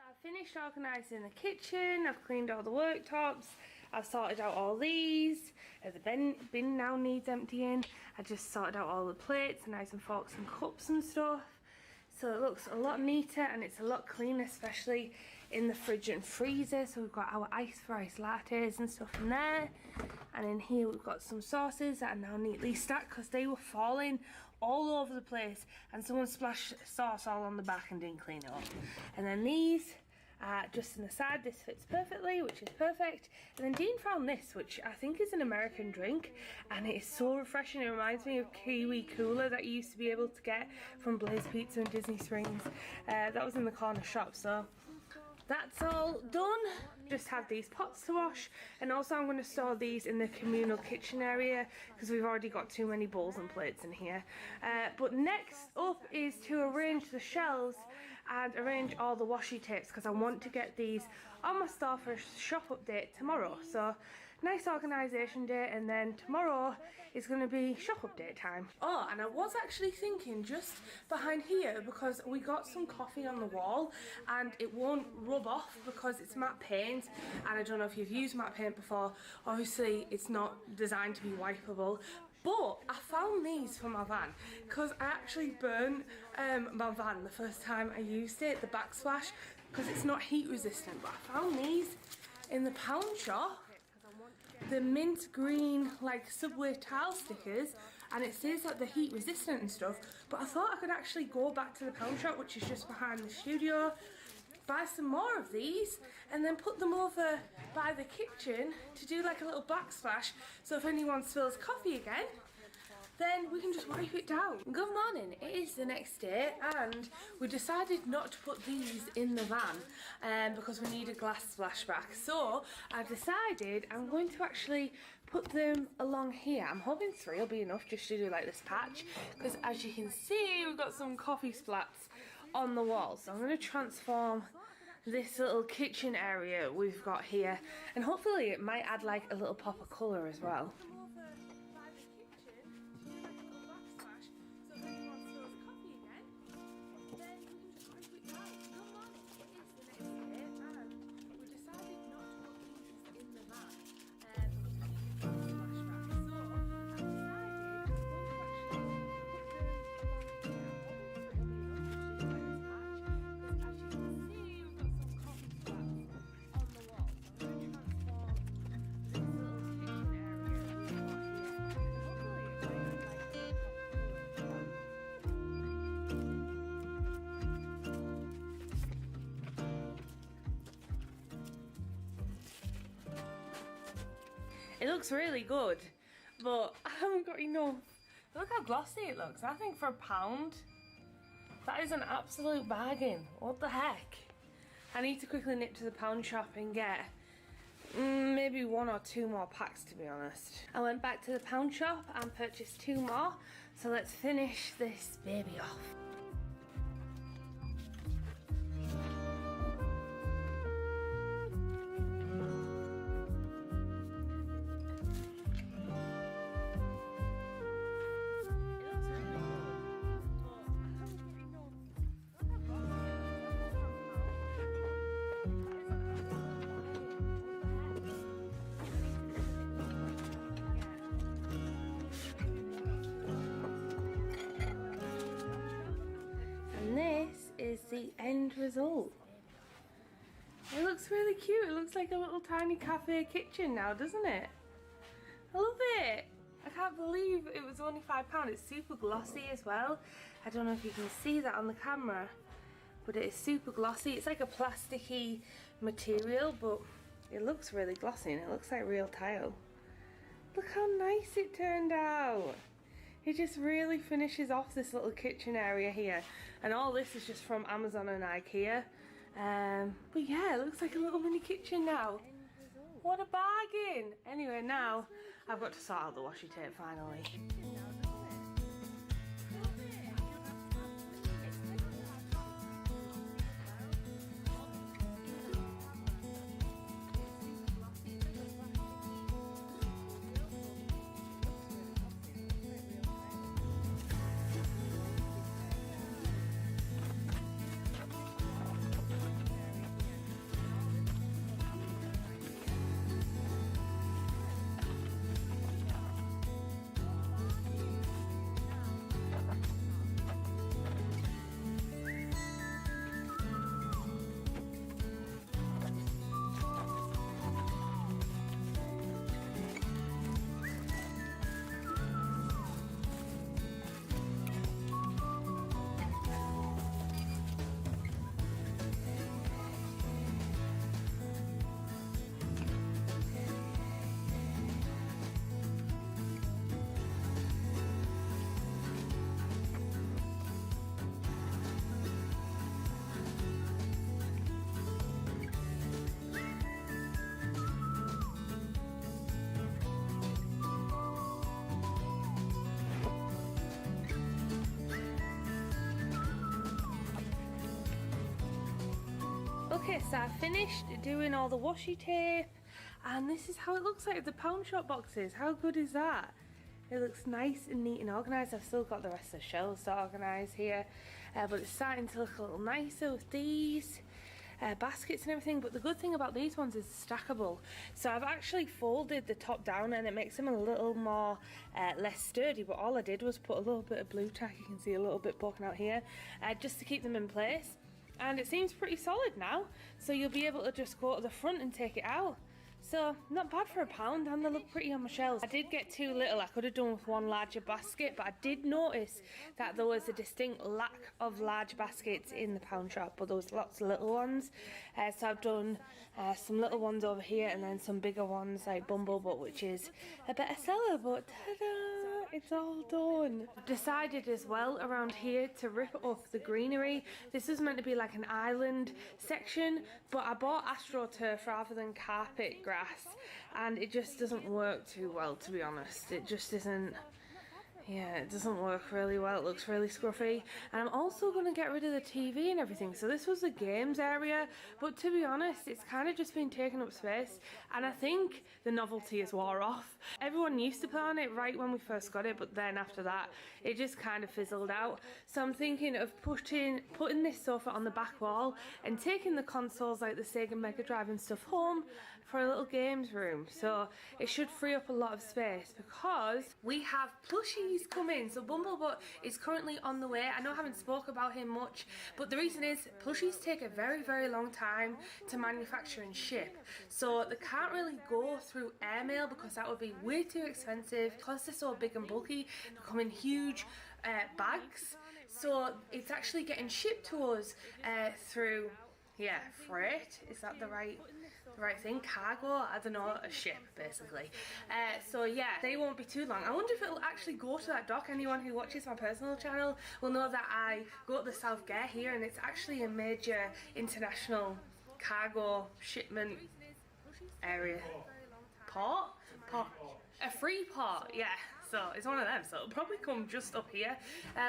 I've finished organising the kitchen, I've cleaned all the worktops, I've sorted out all these, the bin now needs emptying, I just sorted out all the plates and knives and forks and cups and stuff. So it looks a lot neater and it's a lot cleaner, especially in the fridge and freezer. So we've got our ice for ice lattes and stuff in there. And in here we've got some sauces that are now neatly stacked because they were falling all over the place and someone splashed sauce all on the back and didn't clean it up. And then these just on the side, this fits perfectly, which is perfect. And then Dean found this, which I think is an American drink, and it is so refreshing. It reminds me of Kiwi Cooler that you used to be able to get from Blaze Pizza in Disney Springs. That was in the corner shop, so that's all done. Just have these pots to wash, and also I'm going to store these in the communal kitchen area because we've already got too many bowls and plates in here. But next up is to arrange the shelves and arrange all the washi tapes because I want to get these on my store for a shop update tomorrow. So nice organisation day, and then tomorrow is going to be shop update time. Oh, and I was actually thinking just behind here, because we got some coffee on the wall and it won't rub off because it's matte paint, and I don't know if you've used matte paint before. Obviously it's not designed to be wipeable, but I found these for my van because I actually burnt my van the first time I used it, the backsplash, because it's not heat resistant. But I found these in the pound shop, the mint green like Subway tile stickers, and it says that they're heat resistant and stuff, but I thought I could actually go back to the pound shop, which is just behind the studio, buy some more of these and then put them over by the kitchen to do like a little backsplash, so if anyone spills coffee again, then we can just wipe it down. Good morning, it is the next day and we decided not to put these in the van because we need a glass splashback. So I've decided I'm going to actually put them along here. I'm hoping 3 will be enough just to do like this patch, because as you can see we've got some coffee splats on the wall. So I'm going to transform this little kitchen area we've got here, and hopefully it might add like a little pop of colour as well. It looks really good, but I haven't got enough. Look how glossy it looks. I think for £1, that is an absolute bargain. What the heck? I need to quickly nip to the pound shop and get maybe 1 or 2 more packs, to be honest. I went back to the pound shop and purchased 2 more, so let's finish this baby off. Is the end result. It looks really cute. It looks like a little tiny cafe kitchen now, doesn't it? I love it. I can't believe it was only £5. It's super glossy as well. I don't know if you can see that on the camera, but it is super glossy. It's like a plasticky material, but it looks really glossy and it looks like real tile. Look how nice it turned out. It just really finishes off this little kitchen area here, and all this is just from Amazon and IKEA. But yeah, it looks like a little mini kitchen now. What a bargain! Anyway, now I've got to sort out the washi tape finally. Okay, so I finished doing all the washi tape, and this is how it looks like the pound shop boxes. How good is that? It looks nice and neat and organised. I've still got the rest of the shelves to organise here, but it's starting to look a little nicer with these baskets and everything. But the good thing about these ones is stackable. So I've actually folded the top down and it makes them a little more less sturdy, but all I did was put a little bit of blue tack, you can see a little bit poking out here, just to keep them in place. And it seems pretty solid now, so you'll be able to just go to the front and take it out. So not bad for £1, and they look pretty on my shelves. I did get too little. I could have done with one larger basket, but I did notice that there was a distinct lack of large baskets in the pound shop, but there was lots of little ones. So I've done some little ones over here and then some bigger ones like Bumblebutt, which is a better seller, but ta-da, it's all done. I've decided as well around here to rip up the greenery. This was meant to be like an island section, but I bought AstroTurf rather than carpet grass, and it just doesn't work too well, to be honest. It just isn't, yeah, it doesn't work really well. It looks really scruffy. And I'm also going to get rid of the TV and everything. So this was the games area, but to be honest, it's kind of just been taking up space, and I think the novelty is wore off. Everyone used to play on it right when we first got it, but then after that it just kind of fizzled out. So I'm thinking of putting this sofa on the back wall and taking the consoles like the Sega Mega Drive and stuff home for a little games room. So it should free up a lot of space because we have plushies coming. So Bumblebutt is currently on the way. I know I haven't spoke about him much, but the reason is plushies take a very, very long time to manufacture and ship. So they can't really go through airmail because that would be way too expensive. Because they're so big and bulky, they come in huge bags. So it's actually getting shipped to us through, yeah, freight. Is that the right thing? Cargo? I don't know, a ship basically. So yeah, they won't be too long. I wonder if it'll actually go to that dock. Anyone who watches my personal channel will know that I go to the South Gate here, and it's actually a major international cargo shipment area. Port? A free port, yeah. So it's one of them, so it'll probably come just up here,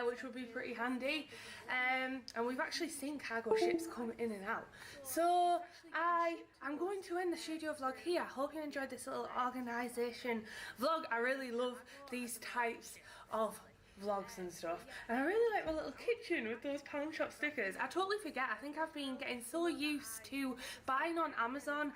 which would be pretty handy. And we've actually seen cargo ships come in and out. So I'm going to end the studio vlog here. I hope you enjoyed this little organisation vlog. I really love these types of vlogs and stuff, and I really like my little kitchen with those pound shop stickers. I totally forget. I think I've been getting so used to buying on Amazon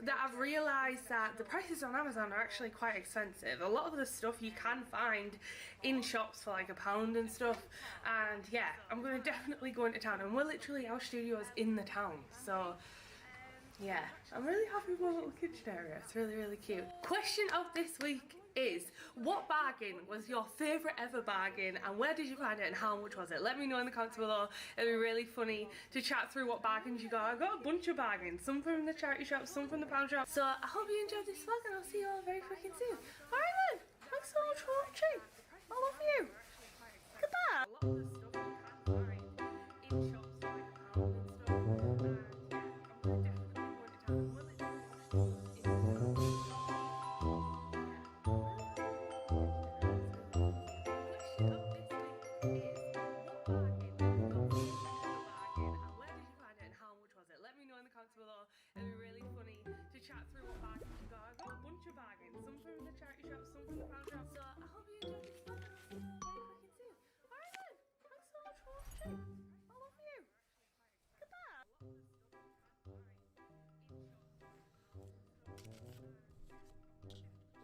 that I've realised that the prices on Amazon are actually quite expensive. A lot of the stuff you can find in shops for like £1 and stuff, and yeah, I'm going to definitely go into town, and we're literally, our studio is in the town, so yeah, I'm really happy with my little kitchen area. It's really, really cute. Question of this week is, what bargain was your favourite ever bargain, and where did you find it and how much was it? Let me know in the comments below. It'd be really funny to chat through what bargains you got. I got a bunch of bargains, some from the charity shop, some from the pound shop. So I hope you enjoyed this vlog, and I'll see you all very freaking soon. Alright then, thanks so much for watching. I love you. Goodbye. A lot of the stuff you can find in shops for like £1 and stuff. And yeah, I'm definitely going to town. Let me know in the comments below. It'd be really funny to chat through what bargains you got. I got a bunch of bargains, some from the charity shop, some from the pound shop. So I hope you enjoyed this vlog, and I'll see you very freaking soon. Alright then, thanks so much for watching. I love you. Goodbye.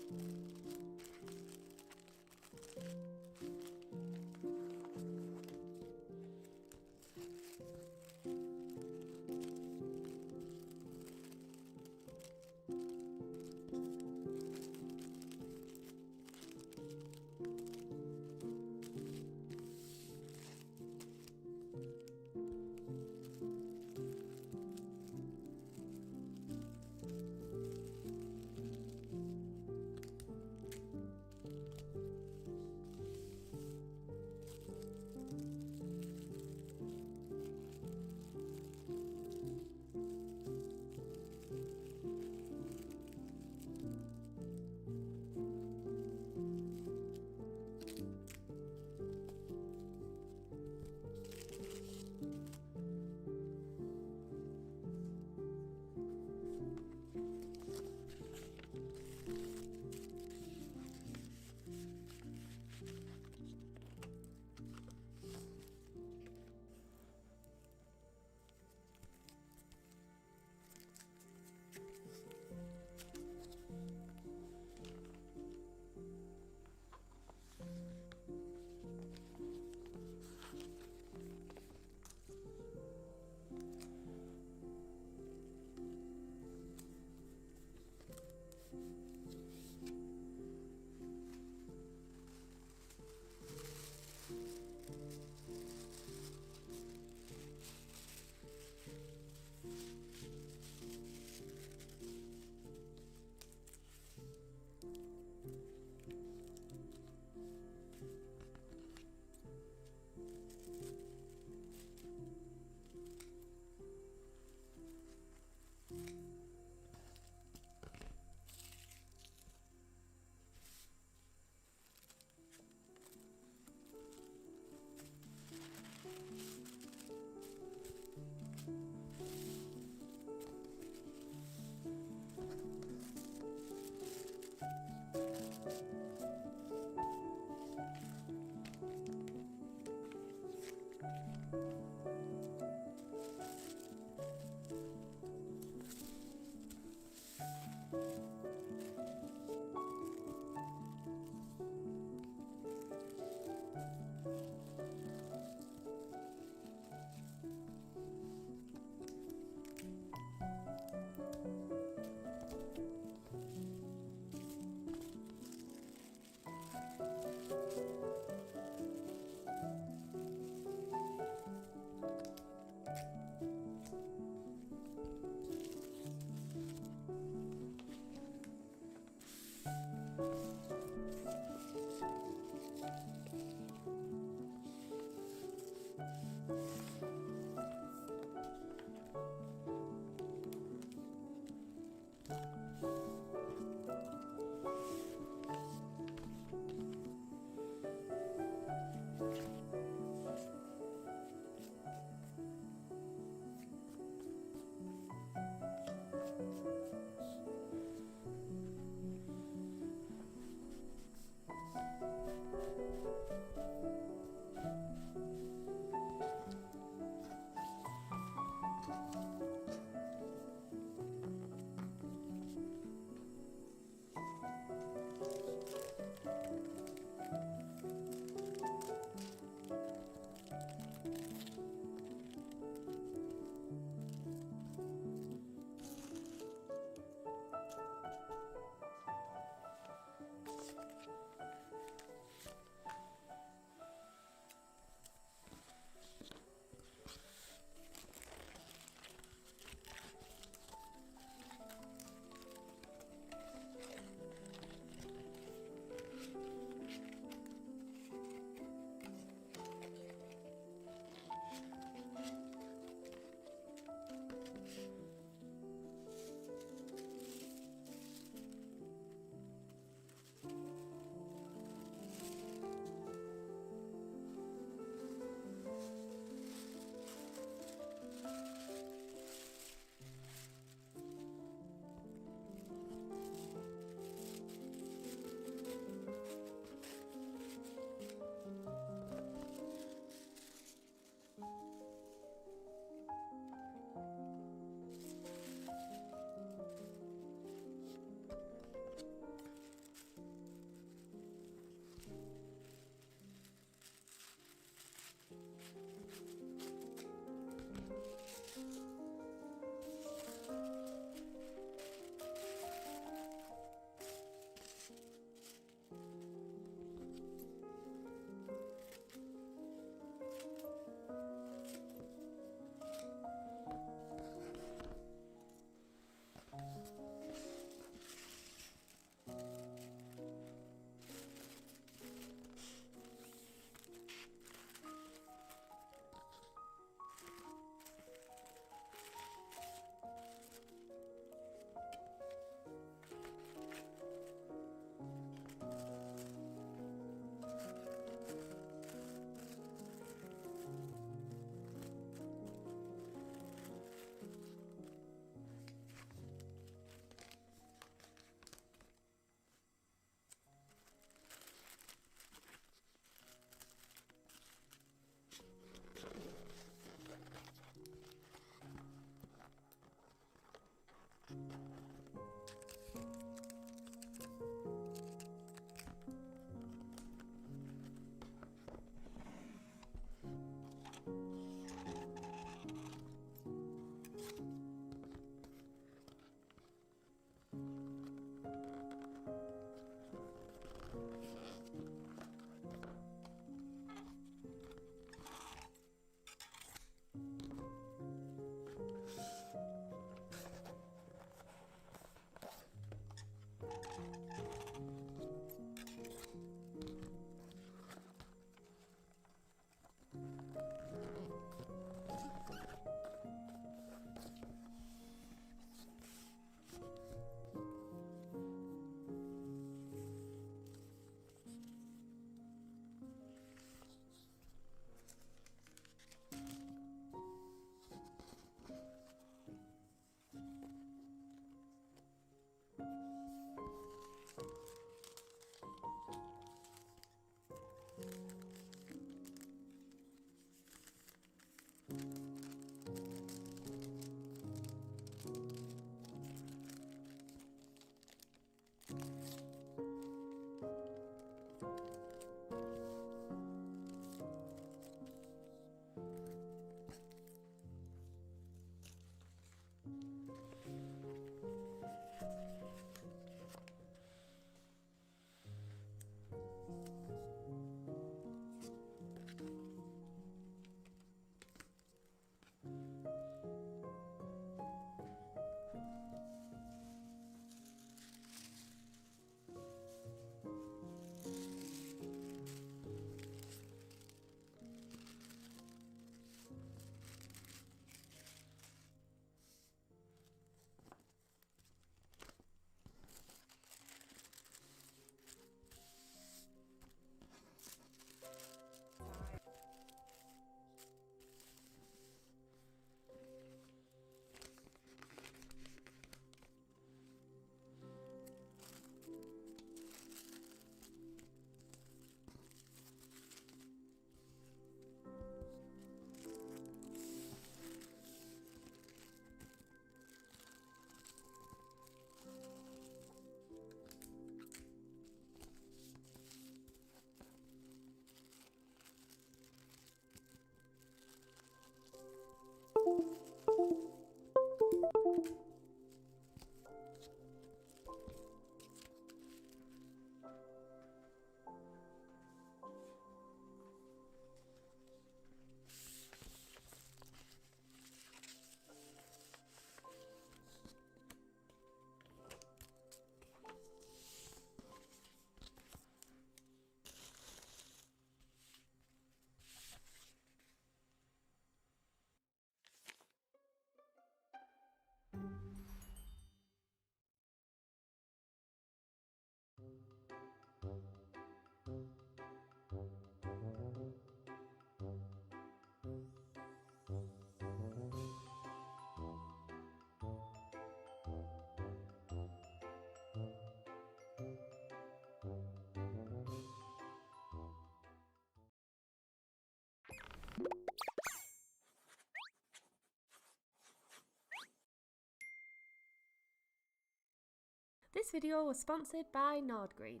This video was sponsored by Nordgreen.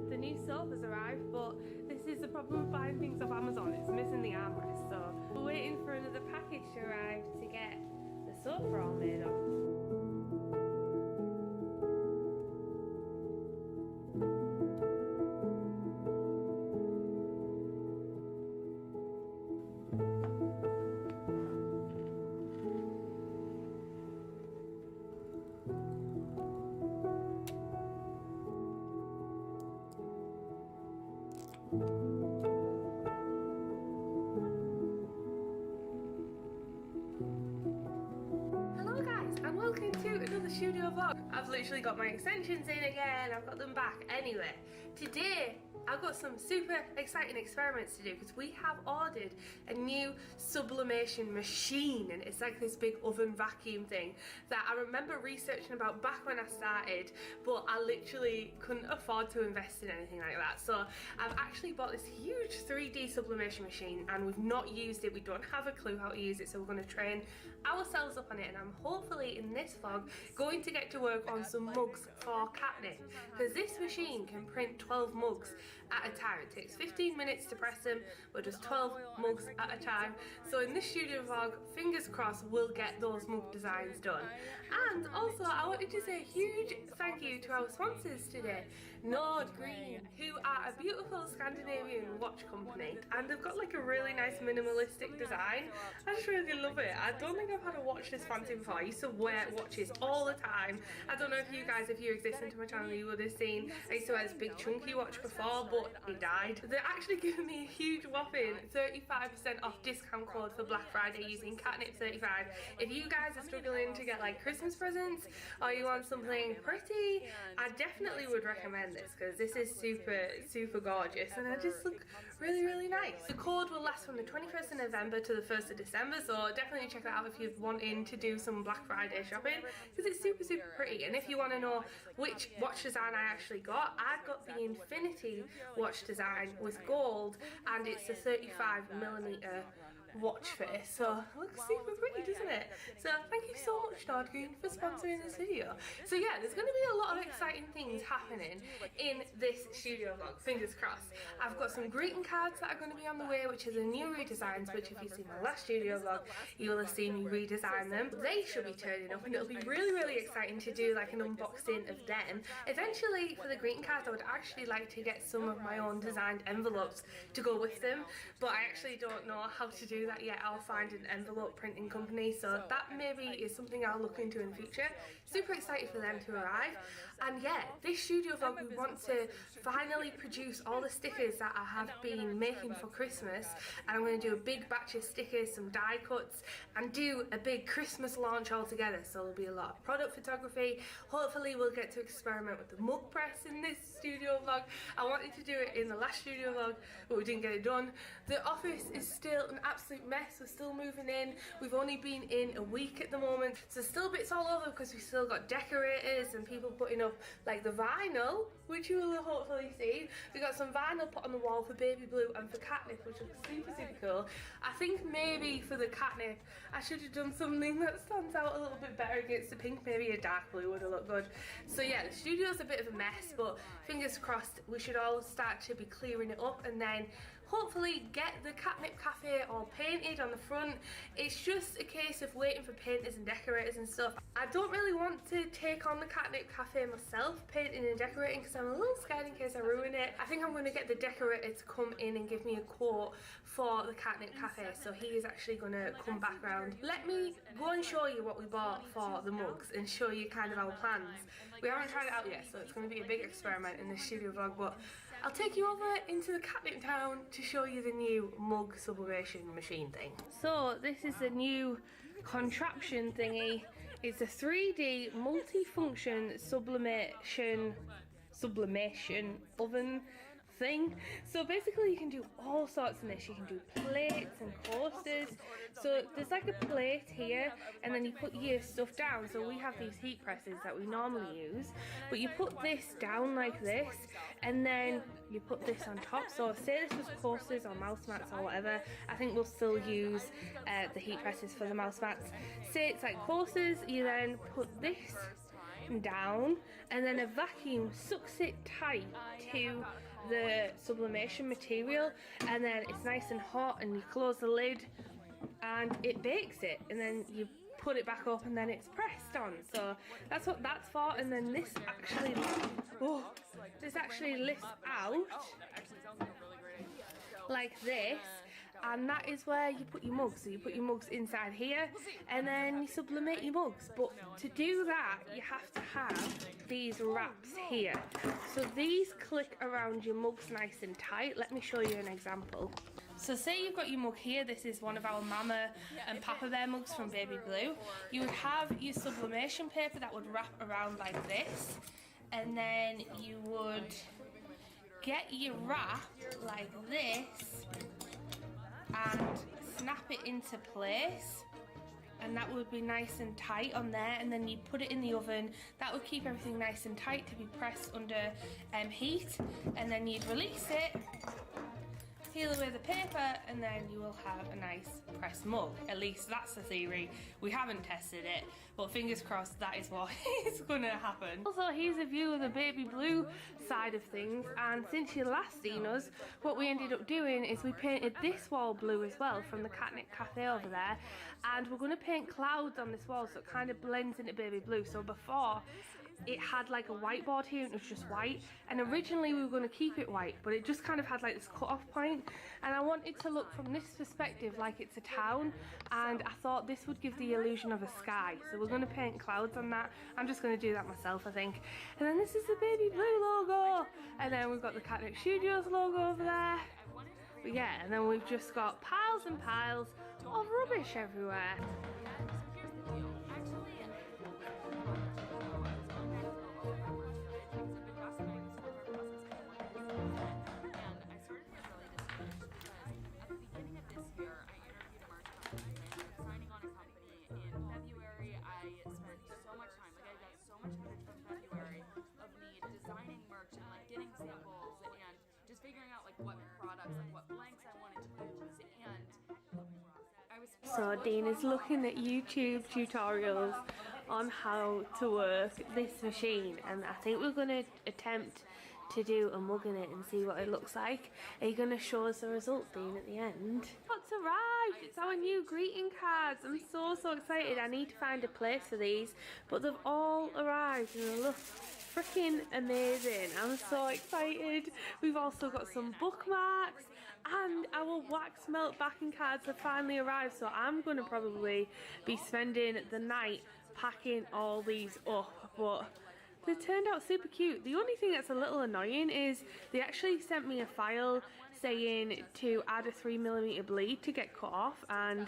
The new sofa's arrived, but this is the problem with buying things off Amazon. It's missing the armrest, so we're waiting for another package to arrive to get the sofa all made up. Hello guys, and welcome to another studio vlog. I've literally got my extensions in again, I've got them back. Anyway, today I've got some super exciting experiments to do because we have ordered a new sublimation machine, and it's like this big oven vacuum thing that I remember researching about back when I started, but I literally couldn't afford to invest in anything like that. So I've actually bought this huge 3D sublimation machine and we've not used it. We don't have a clue how to use it, so we're going to train ourselves up on it, and I'm hopefully in this vlog going to get to work on some mugs for catnip, because this machine can print 12 mugs at a time. It takes 15 minutes to press them, but just 12 mugs at a time. So in this studio vlog, fingers crossed, we'll get those mug designs done. And also I wanted to say a huge thank you to our sponsors today, Nordgreen, who are a beautiful Scandinavian watch company, and they've got like a really nice minimalistic design. I just really love it. I don't think I've had a watch this fancy before. I used to wear watches all the time. I don't know if you guys, if you exist to my channel, you would have seen I used to wear this big chunky watch before, but it died. They're actually giving me a huge whopping 35% off discount code for Black Friday using catnip35. If you guys are struggling to get like Christmas presents or you want something pretty, I definitely would recommend this because this is super gorgeous and they just look really nice. The code will last from the 21st of November to the 1st of December, so definitely check that out if you're wanting to do some Black Friday shopping because it's super pretty. And if you want to know which watch design I actually got, I got the Infinity watch design with gold, and it's a 35mm watch face, so it looks super pretty, doesn't it? So thank you so much, Nordgreen, for sponsoring this video. So yeah, there's going to be a lot of exciting things happening in this studio vlog, fingers crossed. I've got some greeting cards that are going to be on the way, which are the new redesigns, which if you've seen my last studio vlog, you will have seen me redesign them. They should be turning up and it'll be really exciting to do like an unboxing of them. Eventually, for the greeting cards, I would actually like to get some of my own designed envelopes to go with them, but I actually don't know how to do that yet. I'll find an envelope printing company, so that maybe is something I'll look into in the future. Super excited for them to arrive. And yeah, this studio vlog, we want to finally produce all the stickers that I have been making for Christmas, and I'm going to do a big batch of stickers, some die cuts, and do a big Christmas launch all together. So there'll be a lot of product photography. Hopefully we'll get to experiment with the mug press in this studio vlog. I wanted to do it in the last studio vlog, but we didn't get it done. The office is still an absolute mess. We're still moving in. We've only been in a week at the moment, so still bits all over because we still got decorators and people putting up like the vinyl, which you will have hopefully seen. We got some vinyl put on the wall for Baby Blue and for Catnip, which looks super cool. I think maybe for the Catnip I should have done something that stands out a little bit better against the pink. Maybe a dark blue would have looked good. So yeah, the studio's a bit of a mess, but fingers crossed we should all start to be clearing it up and then hopefully get the Catnip Cafe all painted on the front. It's just a case of waiting for painters and decorators and stuff. I don't really want to take on the Catnip Cafe myself, painting and decorating, because I'm a little scared in case I ruin it. I think I'm going to get the decorator to come in and give me a quote for the Catnip Cafe, so he is actually going to come back round. Let me go and show you what we bought for the mugs and show you kind of our plans. We haven't tried it out yet, so it's going to be a big experiment in this studio vlog, but I'll take you over into the Catnip town to show you the new mug sublimation machine thing. So this is the new contraption thingy. It's a 3D multi-function sublimation oven thing. So basically you can do all sorts in this. You can do plates and coasters. So there's like a plate here, and then you put your stuff down. So we have these heat presses that we normally use, but you put this down like this, and then you put this on top. So say this was coasters or mouse mats or whatever, I think we'll still use the heat presses for the mouse mats. Say it's like coasters, you then put this down, and then a vacuum sucks it tight to the sublimation material, and then it's nice and hot, and you close the lid and it bakes it, and then you put it back up, and then it's pressed on. So that's what that's for. And then this actually lifts out like this, and that is where you put your mugs. So you put your mugs inside here, and then you sublimate your mugs. But to do that, you have to have these wraps here. So these click around your mugs nice and tight. Let me show you an example. So say you've got your mug here. This is one of our Mama and Papa Bear mugs from Baby Blue. You would have your sublimation paper that would wrap around like this, and then you would get your wrap like this and snap it into place, and that would be nice and tight on there, and then you put it in the oven. That would keep everything nice and tight to be pressed under heat, and then you'd release it, peel away the paper, and then you will have a nice pressed mug. At least that's the theory. We haven't tested it, but fingers crossed that is what is gonna happen. Also, here's a view of the Baby Blue side of things, and since you last seen us, what we ended up doing is we painted this wall blue as well from the Catnip Cafe over there, and we're gonna paint clouds on this wall so it kind of blends into Baby Blue. So before, it had like a whiteboard here and it was just white, and originally we were going to keep it white, but it just kind of had like this cut off point, and I wanted to look from this perspective like it's a town, and I thought this would give the illusion of a sky. So we're going to paint clouds on that. I'm just going to do that myself, I think. And then this is the Baby Blue logo, and then we've got the Catnip Studios logo over there. But yeah, and then we've just got piles and piles of rubbish everywhere. Just figuring out like what products, like what blanks I wanted to use, and I was so Dean is looking at YouTube tutorials on how to work this machine, and I think we're going to attempt to do a mug in it and see what it looks like. Are you going to show us the result, Dean, at the end? What's arrived? It's our new greeting cards. I'm so excited. I need to find a place for these, but they've all arrived and they look freaking amazing. I'm so excited. We've also got some bookmarks, and our wax melt backing cards have finally arrived, so I'm going to probably be spending the night packing all these up, but they turned out super cute. The only thing that's a little annoying is they actually sent me a file saying to add a 3mm bleed to get cut off, and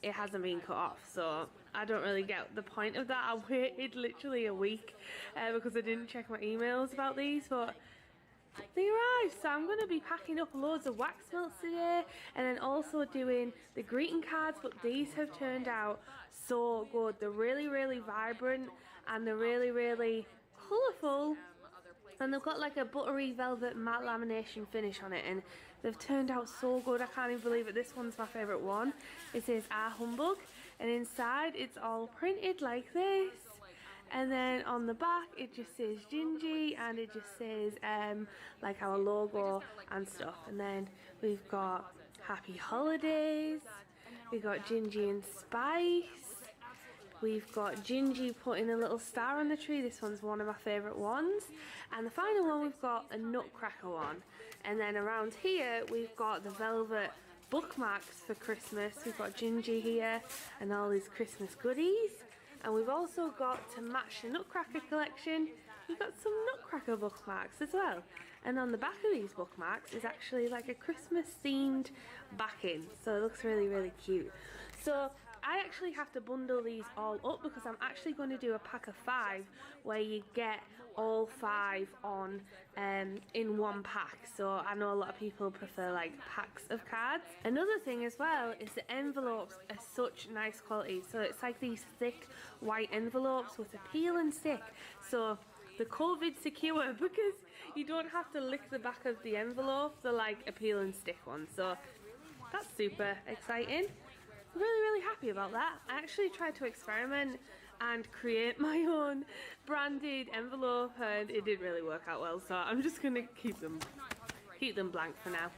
it hasn't been cut off, so I don't really get the point of that. I waited literally a week because I didn't check my emails about these, but they arrived. So I'm going to be packing up loads of wax melts today, and then also doing the greeting cards, but these have turned out so good. They're really vibrant, and they're really colourful, and they've got like a buttery velvet matte lamination finish on it, and they've turned out so good. I can't even believe it. This one's my favourite one. It says "Ah Humbug," and inside it's all printed like this, and then on the back it just says Gingy, and it just says like our logo and stuff. And then we've got Happy Holidays, we've got Gingy and Spice, we've got Gingy putting a little star on the tree. This one's one of my favourite ones. And the final one, we've got a Nutcracker one. And then around here, we've got the velvet bookmarks for Christmas. We've got Gingy here and all these Christmas goodies. And we've also got, to match the Nutcracker collection, we've got some Nutcracker bookmarks as well. And on the back of these bookmarks is actually like a Christmas themed backing. So it looks really cute. So I actually have to bundle these all up because I'm actually going to do a pack of 5 where you get all 5 on in one pack. So I know a lot of people prefer like packs of cards. Another thing as well is the envelopes are such nice quality. So it's like these thick white envelopes with a peel and stick. So they're COVID secure because you don't have to lick the back of the envelope. They're like a peel and stick one. So that's super exciting. I'm really happy about that. I actually tried to experiment and create my own branded envelope and it didn't really work out well, so I'm just gonna keep them blank for now.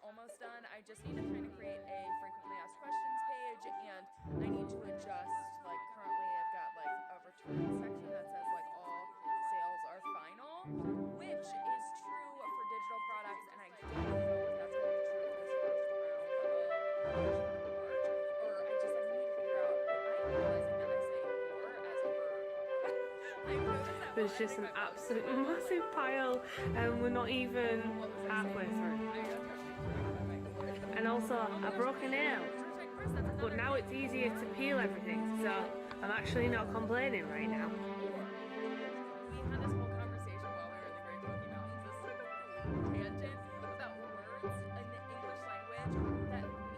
Almost done. I just need to kind of create a frequently asked questions page, and I need to adjust, like currently I've got like a return section that says like all sales are final, which is true for digital products, and I don't know if that's going to be true for this first round of March, or I just like need to figure out. I'm realizing that I say or as a verb. There's just an absolute massive pile and we're not even halfway through. And also, I broke a nail, but now it's easier to peel everything, so I'm actually not complaining right now. We had this whole conversation while we were in the Great Smoky Mountains, this sort of tangent about words in the English language that mean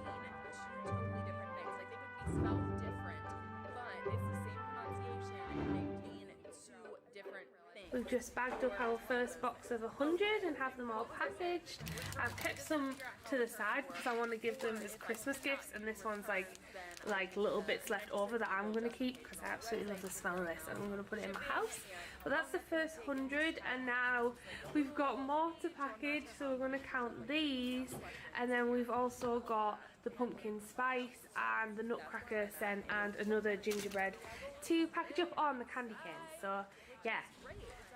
two totally different things. Like they could be spelled different, but it's the same pronunciation and they mean two different things. We've just bagged up our first box of 100 and have them all packaged. I've kept some to the side because I want to give them as Christmas gifts, and this one's like little bits left over that I'm going to keep because I absolutely love the smell of this and I'm going to put it in my house. But that's the first 100 and now we've got more to package, so we're going to count these, and then we've also got the pumpkin spice and the nutcracker scent and another gingerbread to package up on the candy canes. So yeah,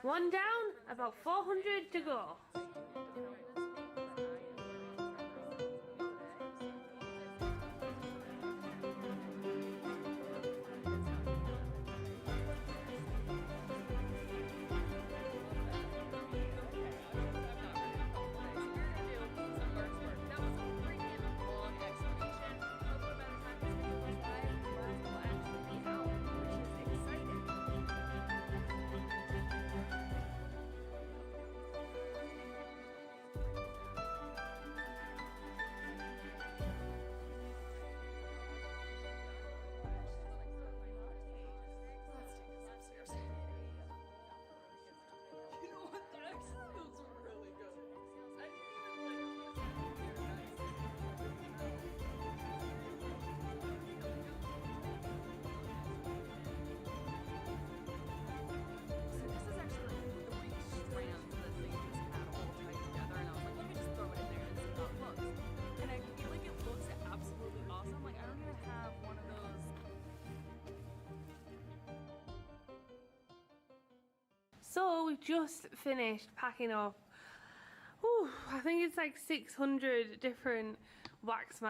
one down, about 400 to go. So we've just finished packing up, I think it's like 600 different wax mats.